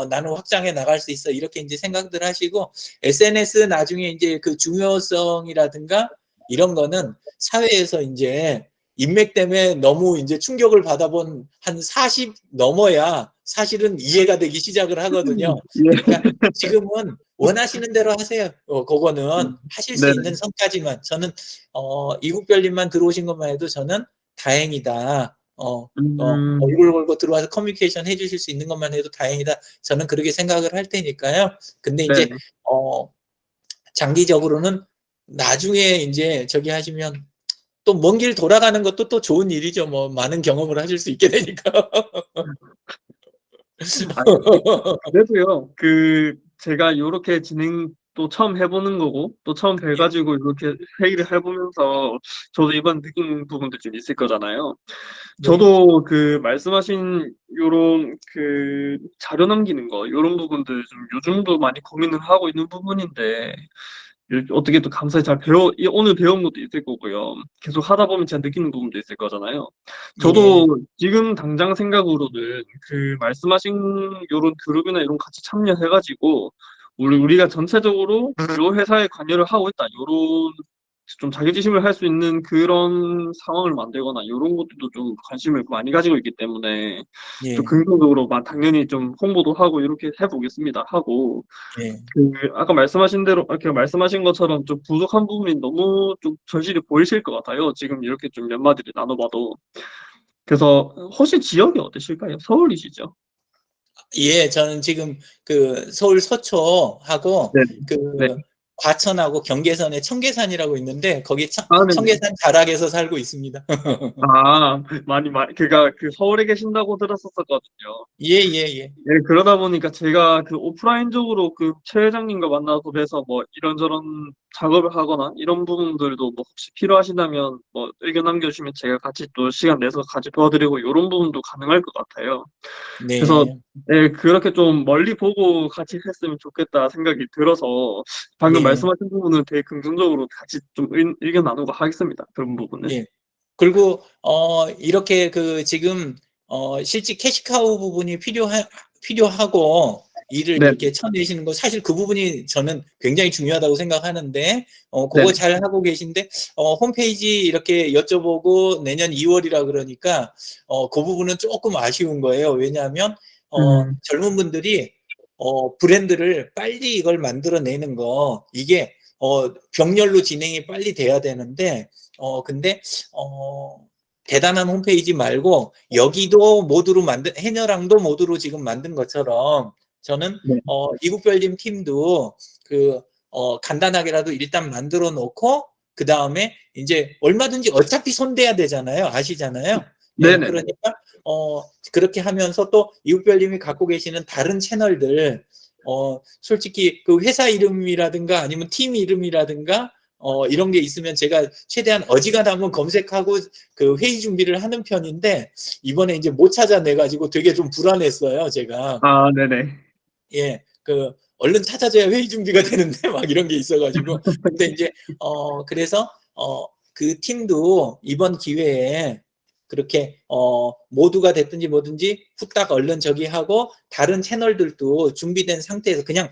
나는 확장해 나갈 수 있어. 이렇게 이제 생각들 하시고 SNS 나중에 이제 그 중요성이라든가 이런 거는 사회에서 이제 인맥 때문에 너무 이제 충격을 받아본 한 40 넘어야 사실은 이해가 되기 시작을 하거든요. 예. 그러니까 지금은 원하시는 대로 하세요. 그거는 하실 수 네네. 있는 선까지만. 저는 이국별님만 들어오신 것만 해도 저는 다행이다. 얼굴 걸고 들어와서 커뮤니케이션 해주실 수 있는 것만 해도 다행이다. 저는 그렇게 생각을 할 테니까요. 근데 이제 네네. 장기적으로는 나중에 이제 저기 하시면 또 먼 길 돌아가는 것도 또 좋은 일이죠. 뭐 많은 경험을 하실 수 있게 되니까. 그래도요, 제가 요렇게 또 처음 해보는 거고, 또 처음 뵈가지고 이렇게 회의를 해보면서 저도 이번 느낀 부분들 좀 있을 거잖아요. 네. 저도 말씀하신 요런 자료 남기는 거, 요런 부분들 좀 요즘도 많이 고민을 하고 있는 부분인데, 어떻게 또 감사히 오늘 배운 것도 있을 거고요. 계속 하다 보면 제가 느끼는 부분도 있을 거잖아요. 저도 예. 지금 당장 생각으로는 말씀하신 요런 그룹이나 이런 같이 참여해가지고, 우리가 전체적으로 요 회사에 관여를 하고 있다. 요런 좀 자기지심을 할 수 있는 그런 상황을 만들거나 요런 것들도 좀 관심을 많이 가지고 있기 때문에 예. 좀 긍정적으로 당연히 좀 홍보도 하고 이렇게 해보겠습니다. 하고 예. 아까 말씀하신 대로 이렇게 말씀하신 것처럼 좀 부족한 부분이 너무 좀 절실히 보이실 것 같아요. 지금 이렇게 좀 몇 마디를 나눠봐도. 그래서 혹시 지역이 어디실까요? 서울이시죠? 예, 저는 지금 그 서울 서초하고 네. 그 네. 과천하고 경계선에 청계산이라고 있는데 거기 네네. 청계산 자락에서 살고 있습니다. 많이 그러니까 서울에 계신다고 들었었거든요. 예, 예, 예. 네, 그러다 보니까 제가 오프라인적으로 최 회장님과 만나서 뵈서 뭐 이런저런 작업을 하거나 이런 부분들도 뭐 혹시 필요하시다면 뭐 의견 남겨주시면 제가 같이 또 시간 내서 같이 도와드리고 이런 부분도 가능할 것 같아요. 네. 그래서 네, 그렇게 좀 멀리 보고 같이 했으면 좋겠다 생각이 들어서 방금 예, 말씀하신 부분은 되게 긍정적으로 같이 좀 의견 나누고 하겠습니다. 그런 부분은. 예. 그리고 이렇게 그 지금 실제 캐시카우 부분이 필요하고 일을 네, 이렇게 쳐내시는 거 사실 그 부분이 저는 굉장히 중요하다고 생각하는데 네, 그거 잘 하고 계신데 홈페이지 이렇게 여쭤보고 내년 2월이라 그러니까 그 부분은 조금 아쉬운 거예요. 왜냐하면 음, 젊은 분들이 브랜드를 빨리 이걸 만들어내는 거 이게 병렬로 진행이 빨리 돼야 되는데 근데 대단한 홈페이지 말고 여기도 모두로 해녀랑도 모두로 지금 만든 것처럼 저는 네, 이국별님 팀도 그 간단하게라도 일단 만들어 놓고 그 다음에 이제 얼마든지 어차피 손대야 되잖아요. 아시잖아요. 예, 네네, 그러니까 그렇게 하면서 또 이국별님이 갖고 계시는 다른 채널들 솔직히 그 회사 이름이라든가 아니면 팀 이름이라든가 이런 게 있으면 제가 최대한 어지간하면 검색하고 그 회의 준비를 하는 편인데 이번에 이제 못 찾아내가지고 되게 좀 불안했어요, 제가. 아, 네네, 예, 그 얼른 찾아줘야 회의 준비가 되는데 막 이런 게 있어가지고 근데 이제 그래서 그 팀도 이번 기회에 그렇게 모두가 됐든지 뭐든지 후딱 얼른 저기 하고 다른 채널들도 준비된 상태에서 그냥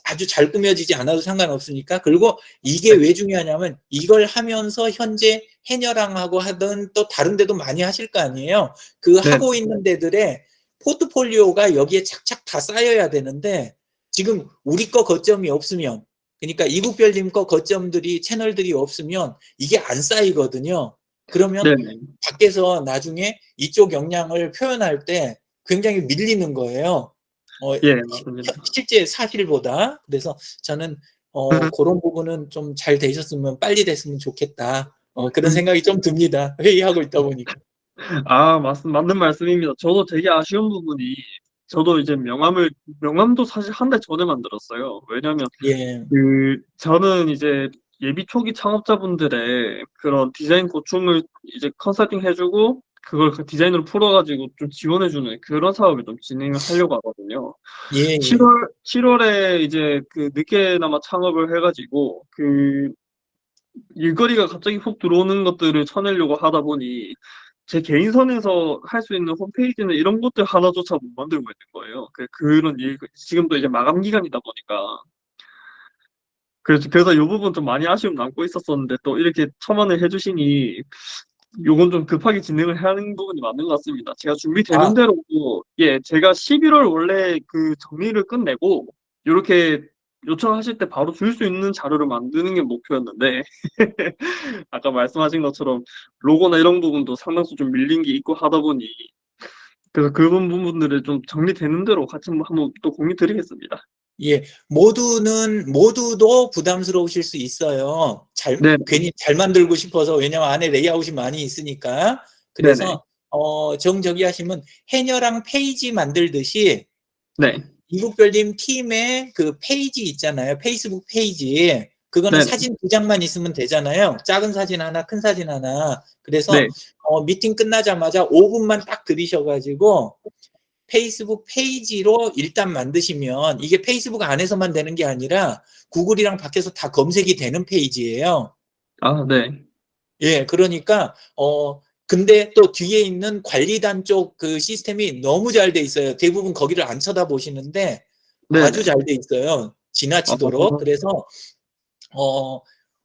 아주 잘 꾸며지지 않아도 상관없으니까 그리고 이게 왜 중요하냐면 이걸 하면서 현재 해녀랑하고 하던 또 다른 데도 많이 하실 거 아니에요. 그 네, 하고 있는 데들의 포트폴리오가 여기에 착착 다 쌓여야 되는데 지금 우리 거 거점이 없으면 그러니까 이국별님 거 거점들이 채널들이 없으면 이게 안 쌓이거든요. 그러면 네네, 밖에서 나중에 이쪽 역량을 표현할 때 굉장히 밀리는 거예요. 예, 맞습니다. 실제 사실보다. 그래서 저는 그런 부분은 좀 잘 되셨으면 빨리 됐으면 좋겠다. 그런 생각이 좀 듭니다. 회의하고 있다 보니까. 아, 맞는 말씀입니다. 저도 되게 아쉬운 부분이, 저도 이제 명함도 사실 한 달 전에 만들었어요. 왜냐면, 예, 저는 이제 예비 초기 창업자분들의 그런 디자인 고충을 이제 컨설팅 해주고, 그걸 그 디자인으로 풀어가지고 좀 지원해주는 그런 사업을 좀 진행을 하려고 하거든요. 예, 예. 7월에 이제 그 늦게나마 창업을 해가지고, 일거리가 갑자기 훅 들어오는 것들을 쳐내려고 하다 보니 제 개인 선에서 할 수 있는 홈페이지는 이런 것들 하나조차 못 만들고 있는 거예요. 그런 일, 지금도 이제 마감 기간이다 보니까. 그래서 이 부분 좀 많이 아쉬움 남고 있었었는데 또 이렇게 첨언을 해주시니 요건 좀 급하게 진행을 해야 하는 부분이 맞는 것 같습니다. 제가 준비되는 아, 대로, 예, 제가 11월 원래 그 정리를 끝내고 이렇게 요청하실 때 바로 줄 수 있는 자료를 만드는 게 목표였는데 아까 말씀하신 것처럼 로고나 이런 부분도 상당수 좀 밀린 게 있고 하다 보니 그래서 그런 부분들을 좀 정리되는 대로 같이 한번 또 공유 드리겠습니다. 예, 모두도 부담스러우실 수 있어요. 네, 괜히 잘 만들고 싶어서, 왜냐면 안에 레이아웃이 많이 있으니까. 네네, 그래서, 정저기 하시면 해녀랑 페이지 만들듯이 네, 이국별님 팀의 그 페이지 있잖아요. 페이스북 페이지. 그거는 네, 사진 2장만 있으면 되잖아요. 작은 사진 하나, 큰 사진 하나. 그래서, 네. 미팅 끝나자마자 5분만 딱 들이셔가지고, 페이스북 페이지로 일단 만드시면 이게 페이스북 안에서만 되는 게 아니라 구글이랑 밖에서 다 검색이 되는 페이지예요. 아, 네, 예, 그러니까 근데 또 뒤에 있는 관리단 쪽 그 시스템이 너무 잘 돼 있어요. 대부분 거기를 안 쳐다보시는데 아주 네네. 잘 돼 있어요. 아, 지나치도록. 그래서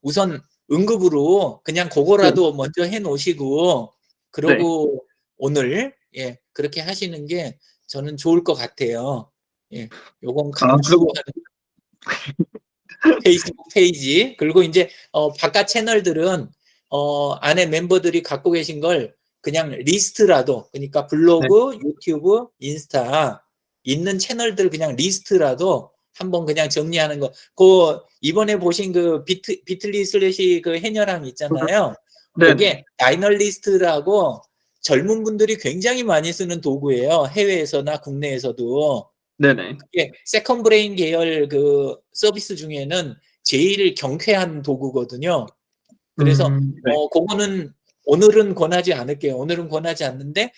우선 응급으로 그냥 그거라도 먼저 해 놓으시고 네. 그러고 오늘 예, 그렇게 하시는 게 저는 좋을 것 같아요. 예. 요건 아, 그리고, 강추하는 페이스북 페이지. 그리고 이제 바깥 채널들은 안에 멤버들이 갖고 계신 걸 그냥 리스트라도 그러니까 네, 블로그, 유튜브, 인스타 있는 채널들 그냥 리스트라도 한번 그냥 정리하는 거. 그 이번에 보신 그 비틀리 슬래시 그 해녀랑 있잖아요. 네네, 그게 다이널리스트라고 젊은 분들이 굉장히 많이 쓰는 도구예요. 해외에서나 국내에서도. 네네. 예, 세컨 브레인 계열 그 서비스 중에는 제일 경쾌한 도구거든요. 그래서 네. 그거는 오늘은 권하지 않을게요. 오늘은 권하지 않는데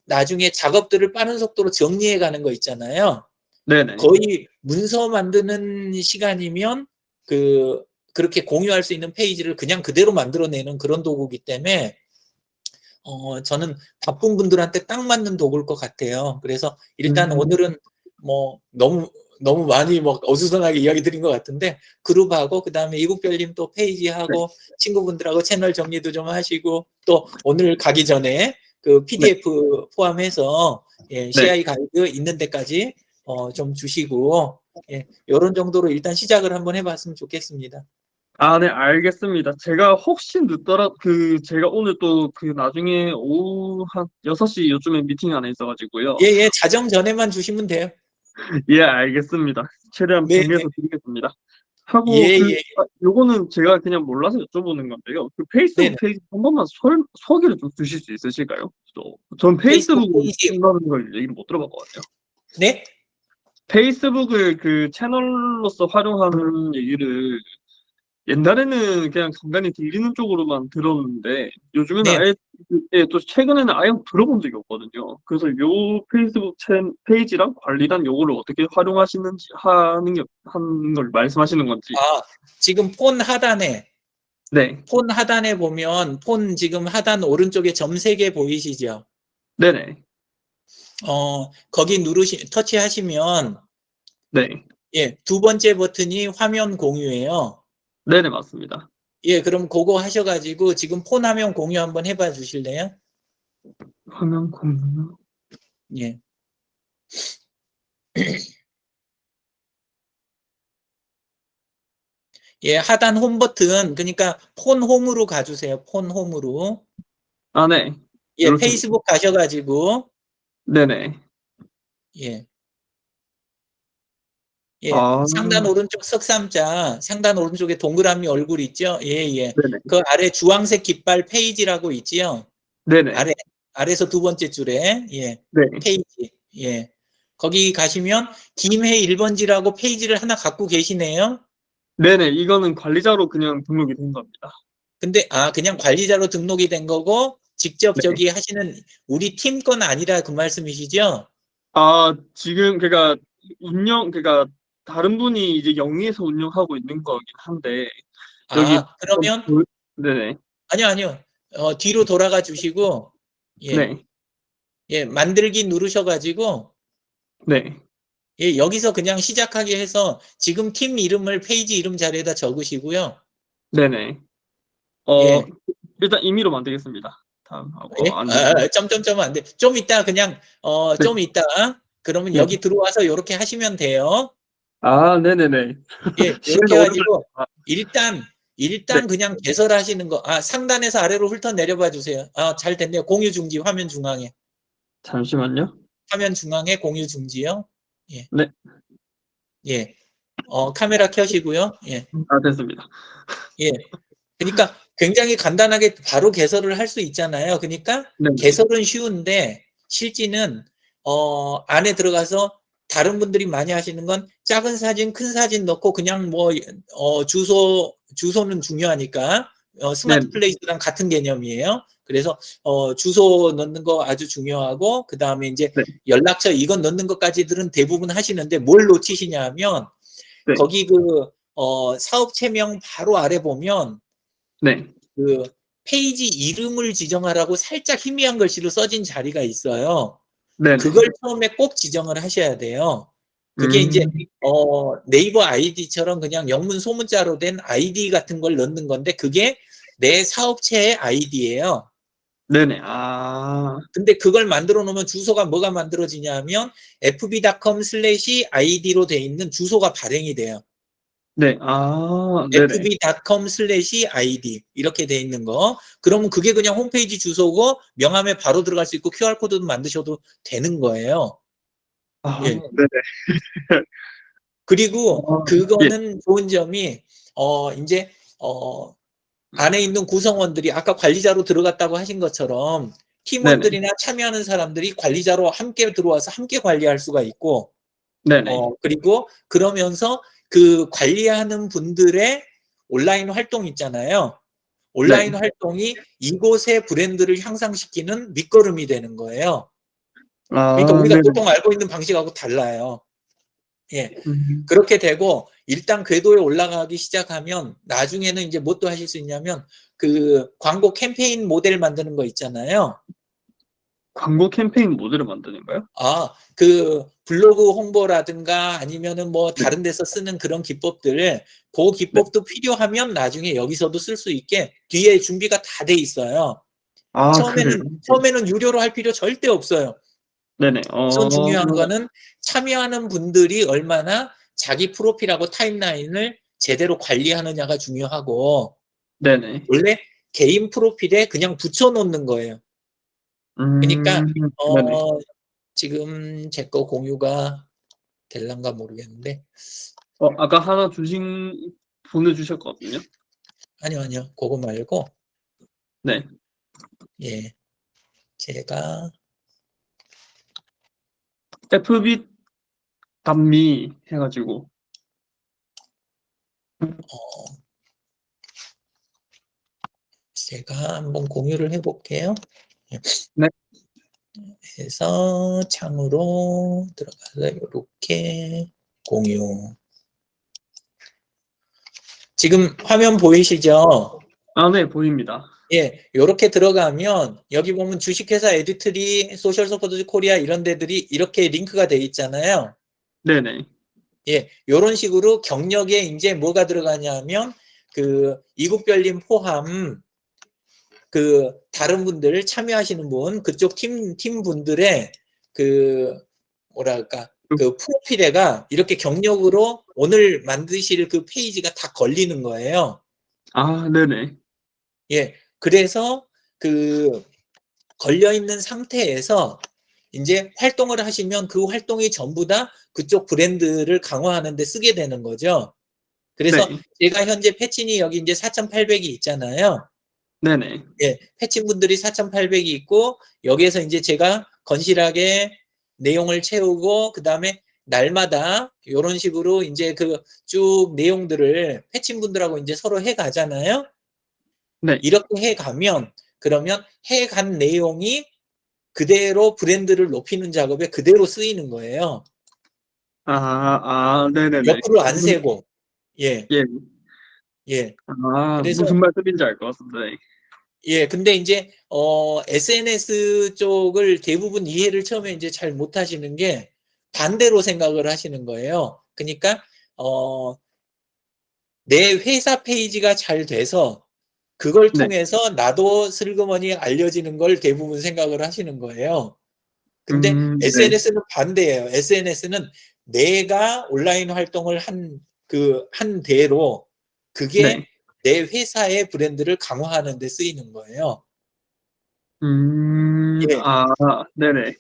나중에 작업들을 빠른 속도로 정리해 가는 거 있잖아요. 네네. 거의 문서 만드는 시간이면 그렇게 공유할 수 있는 페이지를 그냥 그대로 만들어내는 그런 도구이기 때문에 저는 바쁜 분들한테 딱 맞는 도구일 것 같아요. 그래서 일단 오늘은 뭐 너무 많이 뭐 어수선하게 이야기 드린 것 같은데 그룹하고 그다음에 이국별님 또 페이지하고 친구분들하고 채널 정리도 좀 하시고 또 오늘 가기 전에 그 PDF 포함해서 CI 가이드 있는 데까지 좀 주시고 이런 정도로 일단 시작을 한번 해봤으면 좋겠습니다. 아, 네, 알겠습니다. 제가 혹시 제가 오늘 또 나중에 오후 한 6시 요즘에 미팅 하나 있어가지고요. 예, 자정 전에만 주시면 돼요. 예, 알겠습니다. 최대한 네, 정리해서 드리겠습니다. 하고, 예. 요거는 제가 그냥 몰라서 여쭤보는 건데요. 페이스북 네네. 페이지 한 번만 소개를 좀 주실 수 있으실까요? 전 페이스북 페이스북을 페이지. 쓴다는 걸 얘기를 못 들어봤거든요. 네? 페이스북을 채널로서 활용하는 얘기를 옛날에는 그냥 간간히 들리는 쪽으로만 들었는데 요즘에는 네. 아예 또 최근에는 아예 들어본 적이 없거든요. 그래서 요 페이스북 페이지랑 관리단 요거를 어떻게 활용하시는지 하는 걸 말씀하시는 건지. 지금 폰 하단에 네, 보면 폰 지금 하단 오른쪽에 점 3개 보이시죠? 네네, 거기 터치하시면 네, 두 번째 버튼이 화면 공유예요. 네네 맞습니다. 그럼 그거 하셔가지고 지금 폰 화면 공유 한번 해봐 주실래요? 화면 공유. 예. 하단 홈 버튼, 그러니까 폰 홈으로 가주세요. 폰 홈으로. 아, 네, 이렇게. 페이스북 가셔가지고, 네네. 예. 아, 상단 오른쪽 석삼자, 상단 오른쪽에 동그라미 얼굴 있죠? 네네, 그 아래 주황색 깃발 페이지라고 있지요? 네네, 아래에서 두 번째 줄에, 네, 페이지. 거기 가시면 김해 1번지라고 페이지를 하나 갖고 계시네요? 네네. 이거는 관리자로 그냥 등록이 된 겁니다. 근데, 그냥 관리자로 등록이 된 거고, 직접 네. 저기 하시는 우리 팀 건 아니라 그 말씀이시죠? 지금 다른 분이 이제 영위에서 운영하고 있는 거긴 한데 여기 그러면, 네네. 아니요. 뒤로 돌아가 주시고, 예, 네. 만들기 누르셔가지고, 네. 여기서 그냥 시작하게 해서 지금 팀 이름을 페이지 이름 자리에다 적으시고요. 네네. 예. 일단 임의로 만들겠습니다. 다음하고 안 점점점은 안 돼. 좀 이따 그냥, 네. 좀 이따, 그러면 네. 여기 들어와서 이렇게 하시면 돼요. 네네네. 이렇게 해가지고, 네. 일단 그냥 개설하시는 거, 상단에서 아래로 훑어 내려봐 주세요. 잘 됐네요. 공유 중지, 화면 중앙에. 잠시만요. 화면 중앙에 공유 중지요. 네. 카메라 켜시고요. 됐습니다. 그러니까 굉장히 간단하게 바로 개설을 할 수 있잖아요. 그러니까 네네. 개설은 쉬운데 실지는 안에 들어가서 다른 분들이 많이 하시는 건 작은 사진, 큰 사진 넣고 그냥 뭐 주소는 중요하니까 스마트 플레이스랑 같은 개념이에요. 그래서 주소 넣는 거 아주 중요하고 그 다음에 이제 네. 연락처 이건 넣는 것까지들은 대부분 하시는데 뭘 놓치시냐 하면 네. 거기 사업체명 바로 아래 보면 네. 그 페이지 이름을 지정하라고 살짝 희미한 글씨로 써진 자리가 있어요. 네네. 그걸 처음에 꼭 지정을 하셔야 돼요. 그게 이제 네이버 아이디처럼 그냥 영문 소문자로 된 아이디 같은 걸 넣는 건데 그게 내 사업체의 아이디예요. 네네. 근데 그걸 만들어 놓으면 주소가 뭐가 만들어지냐면 fb.com/id로 돼 있는 주소가 발행이 돼요. 네. 네네. fb.com/id 이렇게 돼 있는 거. 그러면 그게 그냥 홈페이지 주소고 명함에 바로 들어갈 수 있고 QR코드도 만드셔도 되는 거예요. 네네. 그리고 예. 그거는 좋은 점이 이제 안에 있는 구성원들이 아까 관리자로 들어갔다고 하신 것처럼 팀원들이나 참여하는 사람들이 관리자로 함께 들어와서 함께 관리할 수가 있고 네네. 그리고 그러면서 그 관리하는 분들의 온라인 활동 있잖아요. 온라인 활동이 이곳의 브랜드를 향상시키는 밑거름이 되는 거예요. 그러니까 아, 우리가 네네. 보통 알고 있는 방식하고 달라요. 예. 음. 그렇게 되고 일단 궤도에 올라가기 시작하면 나중에는 이제 뭐 또 하실 수 있냐면 그 광고 캠페인 모델 만드는 거 있잖아요. 광고 캠페인 모델을 만드는가요? 그 블로그 홍보라든가 아니면은 뭐 네. 다른 데서 쓰는 그런 기법들, 그 기법도 필요하면 나중에 여기서도 쓸 수 있게 뒤에 준비가 다 돼 있어요. 아, 그래요? 처음에는 유료로 할 필요 절대 없어요. 네네. 우선 중요한 거는 참여하는 분들이 얼마나 자기 프로필하고 타임라인을 제대로 관리하느냐가 중요하고, 네네. 원래 개인 프로필에 그냥 붙여놓는 거예요. 그러니까 네네. 지금 제 거 공유가 될란가 모르겠는데, 아까 하나 보내주셨거든요. 아니요, 그거 말고, 네. 예, 제가 FB 단미 해가지고. 제가 한번 공유를 해볼게요. 네. 해서 창으로 들어가서 이렇게 공유. 지금 화면 보이시죠? 아, 네, 보입니다. 예, 요렇게 들어가면 여기 보면 주식회사 에듀트리, 소셜 서포트 코리아 이런 데들이 이렇게 링크가 돼 있잖아요. 네네. 예, 요런 식으로 경력에 이제 뭐가 들어가냐면 그 이국별님 포함 그 다른 분들 참여하시는 분 그쪽 팀 분들의 그 뭐랄까 그 프로필에가 이렇게 경력으로 오늘 만드실 그 페이지가 다 걸리는 거예요. 아, 네네. 예, 그래서 그 걸려 있는 상태에서 이제 활동을 하시면 그 활동이 전부 다 그쪽 브랜드를 강화하는 데 쓰게 되는 거죠. 그래서 네. 제가 현재 패친이 여기 이제 4,800이 있잖아요. 네네. 예, 패친 분들이 4,800이 있고 여기에서 이제 제가 건실하게 내용을 채우고 그다음에 날마다 이런 식으로 이제 그 쭉 내용들을 패친 분들하고 이제 서로 해 가잖아요. 네. 이렇게 해 가면 그러면 해 간 내용이 그대로 브랜드를 높이는 작업에 그대로 쓰이는 거예요. 네네네. 옆으로 안 세고. 예. 예. 예. 아, 그래서 무슨 말씀인지 알 것 같습니다. 네. 예, 근데 이제 SNS 쪽을 대부분 이해를 처음에 이제 잘 못 하시는 게 반대로 생각을 하시는 거예요. 그러니까 내 회사 페이지가 잘 돼서 그걸 네. 통해서 나도 슬그머니 알려지는 걸 대부분 생각을 하시는 거예요. 근데 네. SNS는 반대예요. SNS는 내가 온라인 활동을 한 대로 그게 네. 내 회사의 브랜드를 강화하는 데 쓰이는 거예요. 예. 네네.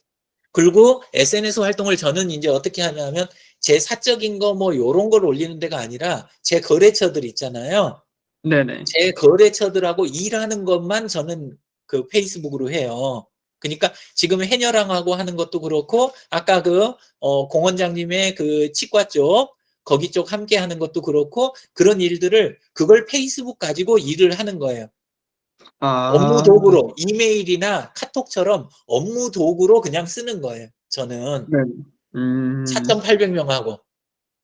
그리고 SNS 활동을 저는 이제 어떻게 하냐면 제 사적인 거 뭐 요런 걸 올리는 데가 아니라 제 거래처들 있잖아요. 네네. 제 거래처들하고 일하는 것만 저는 그 페이스북으로 해요. 그러니까 지금 해녀랑하고 하는 것도 그렇고 아까 공 원장님의 그 치과 쪽 거기 쪽 함께 하는 것도 그렇고 그런 일들을 그걸 페이스북 가지고 일을 하는 거예요. 업무 아, 도구로 이메일이나 카톡처럼 업무 도구로 그냥 쓰는 거예요. 저는 네. 4,800명하고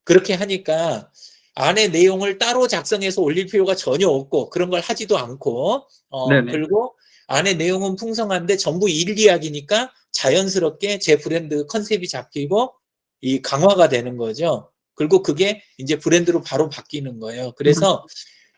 그렇게 하니까 안에 내용을 따로 작성해서 올릴 필요가 전혀 없고 그런 걸 하지도 않고 네네. 그리고 안에 내용은 풍성한데 전부 일 이야기니까 자연스럽게 제 브랜드 컨셉이 잡히고 이 강화가 되는 거죠. 그리고 그게 이제 브랜드로 바로 바뀌는 거예요. 그래서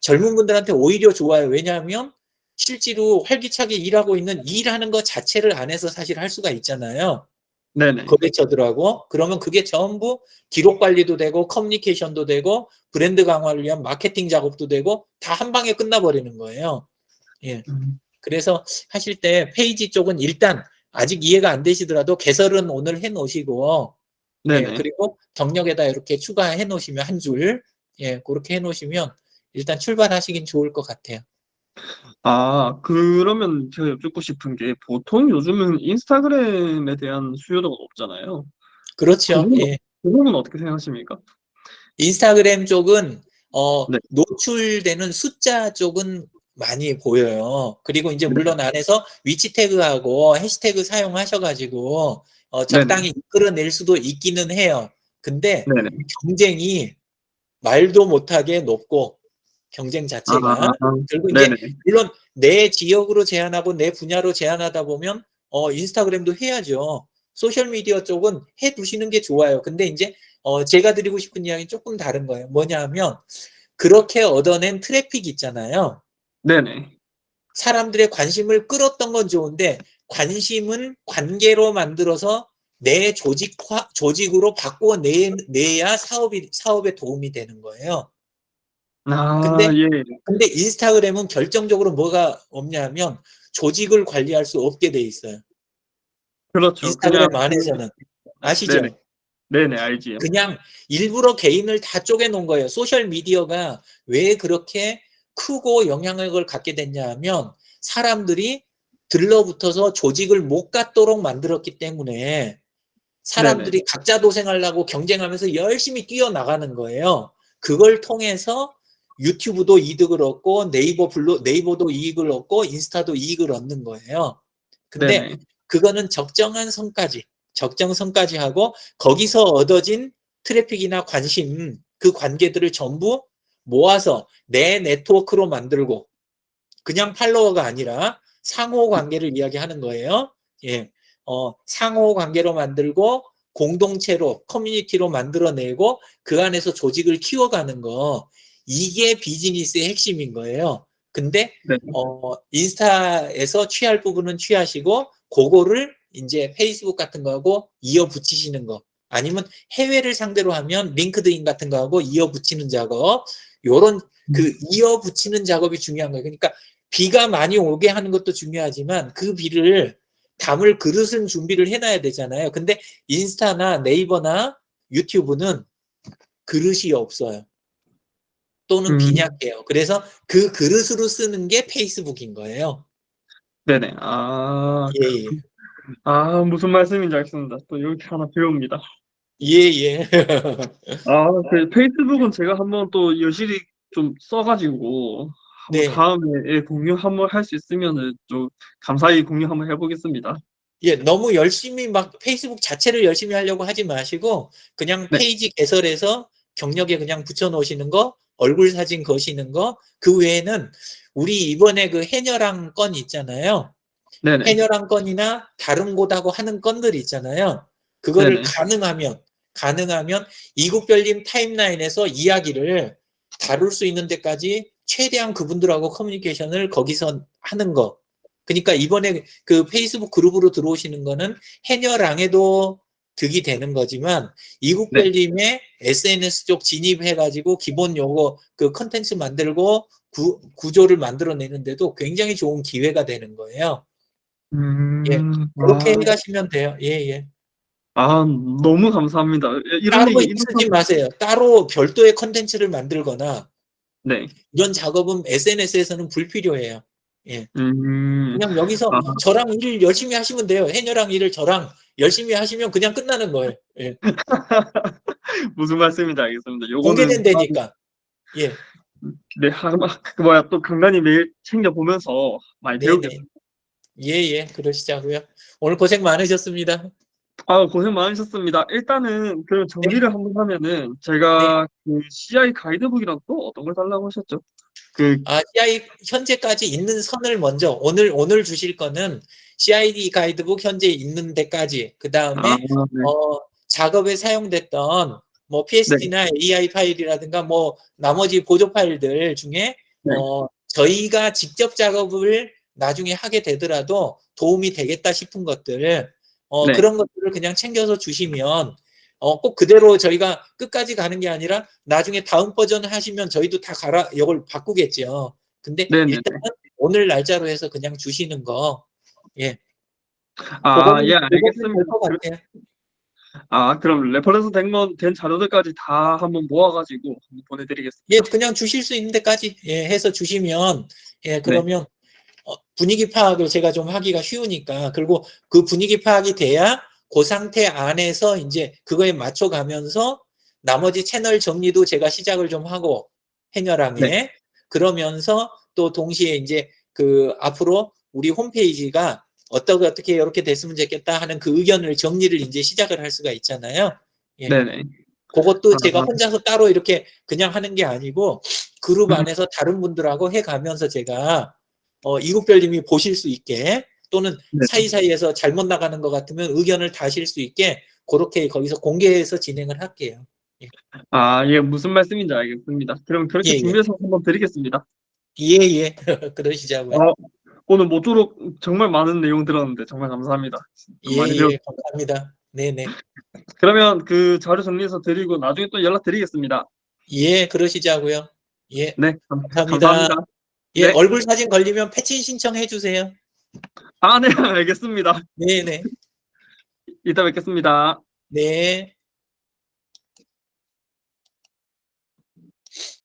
젊은 분들한테 오히려 좋아요. 왜냐하면 실제로 활기차게 일하고 있는 일하는 것 자체를 안에서 사실 할 수가 있잖아요. 네네. 거래처들하고. 그러면 그게 전부 기록 관리도 되고 커뮤니케이션도 되고 브랜드 강화를 위한 마케팅 작업도 되고 다 한 방에 끝나버리는 거예요. 예. 그래서 하실 때 페이지 쪽은 일단 아직 이해가 안 되시더라도 개설은 오늘 해 놓으시고 예, 네네. 그리고 경력에다 이렇게 추가해 놓으시면 한 줄, 예, 그렇게 해 놓으시면 일단 출발하시긴 좋을 것 같아요. 그러면 제가 여쭙고 싶은 게 보통 요즘은 인스타그램에 대한 수요도가 높잖아요. 그렇죠. 예. 그 부분은 어떻게 생각하십니까? 인스타그램 쪽은 네. 노출되는 숫자 쪽은 많이 보여요. 그리고 이제 네. 물론 안에서 위치 태그하고 해시태그 사용하셔가지고 적당히 이끌어낼 수도 있기는 해요. 근데 네네. 경쟁이 말도 못하게 높고 경쟁 자체가 그리고 이제 네네. 물론 내 지역으로 제한하고 내 분야로 제한하다 보면 인스타그램도 해야죠. 소셜 미디어 쪽은 해 두시는 게 좋아요. 근데 이제 제가 드리고 싶은 이야기는 조금 다른 거예요. 뭐냐 하면 그렇게 얻어낸 트래픽 있잖아요. 네네. 사람들의 관심을 끌었던 건 좋은데 관심은 관계로 만들어서 내 조직으로 바꾸어 내야 사업에 도움이 되는 거예요. 근데 예. 근데 인스타그램은 결정적으로 뭐가 없냐면 조직을 관리할 수 없게 돼 있어요. 그렇죠. 그냥 인스타그램 안에서는. 네네. 아시죠? 네네, 알지요. 그냥 일부러 개인을 다 쪼개 놓은 거예요. 소셜 미디어가 왜 그렇게 크고 영향력을 갖게 됐냐 하면 사람들이 들러붙어서 조직을 못 갖도록 만들었기 때문에 네네. 사람들이 각자 도생하려고 경쟁하면서 열심히 뛰어나가는 거예요. 그걸 통해서 유튜브도 이득을 얻고 네이버도 이익을 얻고 인스타도 이익을 얻는 거예요. 근데 네네. 그거는 적정 선까지 하고 거기서 얻어진 트래픽이나 관심, 그 관계들을 전부 모아서 내 네트워크로 만들고 그냥 팔로워가 아니라 상호 관계를 이야기하는 거예요. 예. 상호 관계로 만들고 공동체로 커뮤니티로 만들어내고 그 안에서 조직을 키워가는 거 이게 비즈니스의 핵심인 거예요. 근데 네네. 인스타에서 취할 부분은 취하시고 그거를 이제 페이스북 같은 거하고 이어 붙이시는 거 아니면 해외를 상대로 하면 링크드인 같은 거하고 이어 붙이는 작업 요런 그 이어 붙이는 작업이 중요한 거예요. 그러니까 비가 많이 오게 하는 것도 중요하지만 그 비를 담을 그릇은 준비를 해놔야 되잖아요. 근데 인스타나 네이버나 유튜브는 그릇이 없어요. 또는 빈약해요. 그래서 그 그릇으로 쓰는 게 페이스북인 거예요. 네네. 예, 예. 무슨 말씀인지 알겠습니다. 또 여기 하나 배웁니다. 예, 예. 그 페이스북은 제가 한번 또 여실히 좀 써가지고 한번 네. 다음에 공유 한번 할 수 있으면은 좀 감사히 공유 한번 해보겠습니다. 예, 너무 열심히 막 페이스북 자체를 열심히 하려고 하지 마시고 그냥 네. 페이지 개설해서 경력에 그냥 붙여 놓으시는 거, 얼굴 사진 거시는 거, 그 외에는 우리 이번에 그 해녀랑 건 있잖아요. 네네. 해녀랑 건이나 다른 곳하고 하는 건들 있잖아요. 그거를 네네. 가능하면 이국별님 타임라인에서 이야기를 다룰 수 있는 데까지 최대한 그분들하고 커뮤니케이션을 거기서 하는 거. 그러니까 이번에 그 페이스북 그룹으로 들어오시는 거는 해녀랑에도 득이 되는 거지만 이국별님의 SNS 쪽 진입해가지고 기본 요거 그 컨텐츠 만들고 구조를 만들어내는데도 굉장히 좋은 기회가 되는 거예요. 예, 그렇게 해가시면 돼요. 예, 예. 너무 감사합니다. 이런 따로 얘기, 쓰지 마세요. 따로 별도의 컨텐츠를 만들거나 네. 이런 작업은 SNS에서는 불필요해요. 예. 그냥 여기서 아, 저랑 일 열심히 하시면 돼요. 해녀랑 일을 저랑 열심히 하시면 그냥 끝나는 거예요. 예. 무슨 말씀인지 알겠습니다. 요거는, 공개된다니까. 예. 네, 또 강단이 매일 챙겨보면서 많이 네네. 배우겠습니다. 예, 예. 그러시자고요. 오늘 고생 많으셨습니다. 고생 많으셨습니다. 일단은 그럼 정리를 네. 한번 하면은 네. 제가 그 CI 가이드북이랑 또 어떤 걸 달라고 하셨죠? CI 현재까지 있는 선을 먼저 오늘 주실 거는 CID 가이드북 현재 있는 데까지 그 다음에 네. 작업에 사용됐던 뭐 네. PSD나 AI 파일이라든가 뭐 나머지 보조 파일들 중에 네. 저희가 직접 작업을 나중에 하게 되더라도 도움이 되겠다 싶은 것들 네. 그런 것들을 그냥 챙겨서 주시면 꼭 그대로 저희가 끝까지 가는 게 아니라 나중에 다음 버전 하시면 저희도 다 이걸 바꾸겠죠. 근데 네네. 일단은 오늘 날짜로 해서 그냥 주시는 거. 예. 예, 그거는 알겠습니다. 될것 같아요. 그럼 레퍼런스 된 자료들까지 다 한번 모아가지고 한번 보내드리겠습니다. 예, 그냥 주실 수 있는 데까지 해서 주시면 네. 그러면 분위기 파악을 제가 좀 하기가 쉬우니까 그리고 그 분위기 파악이 돼야 그 상태 안에서 이제 그거에 맞춰가면서 나머지 채널 정리도 제가 시작을 좀 하고 해녀랑에 네. 그러면서 또 동시에 이제 그 앞으로 우리 홈페이지가 어떻게 이렇게 됐으면 좋겠다 하는 그 의견을 정리를 이제 시작을 할 수가 있잖아요. 예. 네네. 그것도 제가 아. 혼자서 따로 이렇게 그냥 하는 게 아니고 그룹 음. 안에서 다른 분들하고 해가면서 제가 이국별님이 보실 수 있게 또는 네. 사이사이에서 잘못 나가는 것 같으면 의견을 다실 수 있게 그렇게 거기서 공개해서 진행을 할게요. 아, 예, 무슨 말씀인지 알겠습니다. 그럼 그렇게 예, 예. 준비해서 한번 드리겠습니다. 예. 그러시자고요. 오늘 모쪼록 정말 많은 내용 들었는데 정말 감사합니다. 많이 배웠. 예, 감사합니다. 네네. 그러면 그 자료 정리해서 드리고 나중에 또 연락드리겠습니다. 예, 그러시자고요. 예, 네, 감사합니다. 감사합니다. 예, 네. 얼굴 사진 걸리면 패친 신청해 주세요. 아, 네, 알겠습니다. 네네. 이따 뵙겠습니다. 네.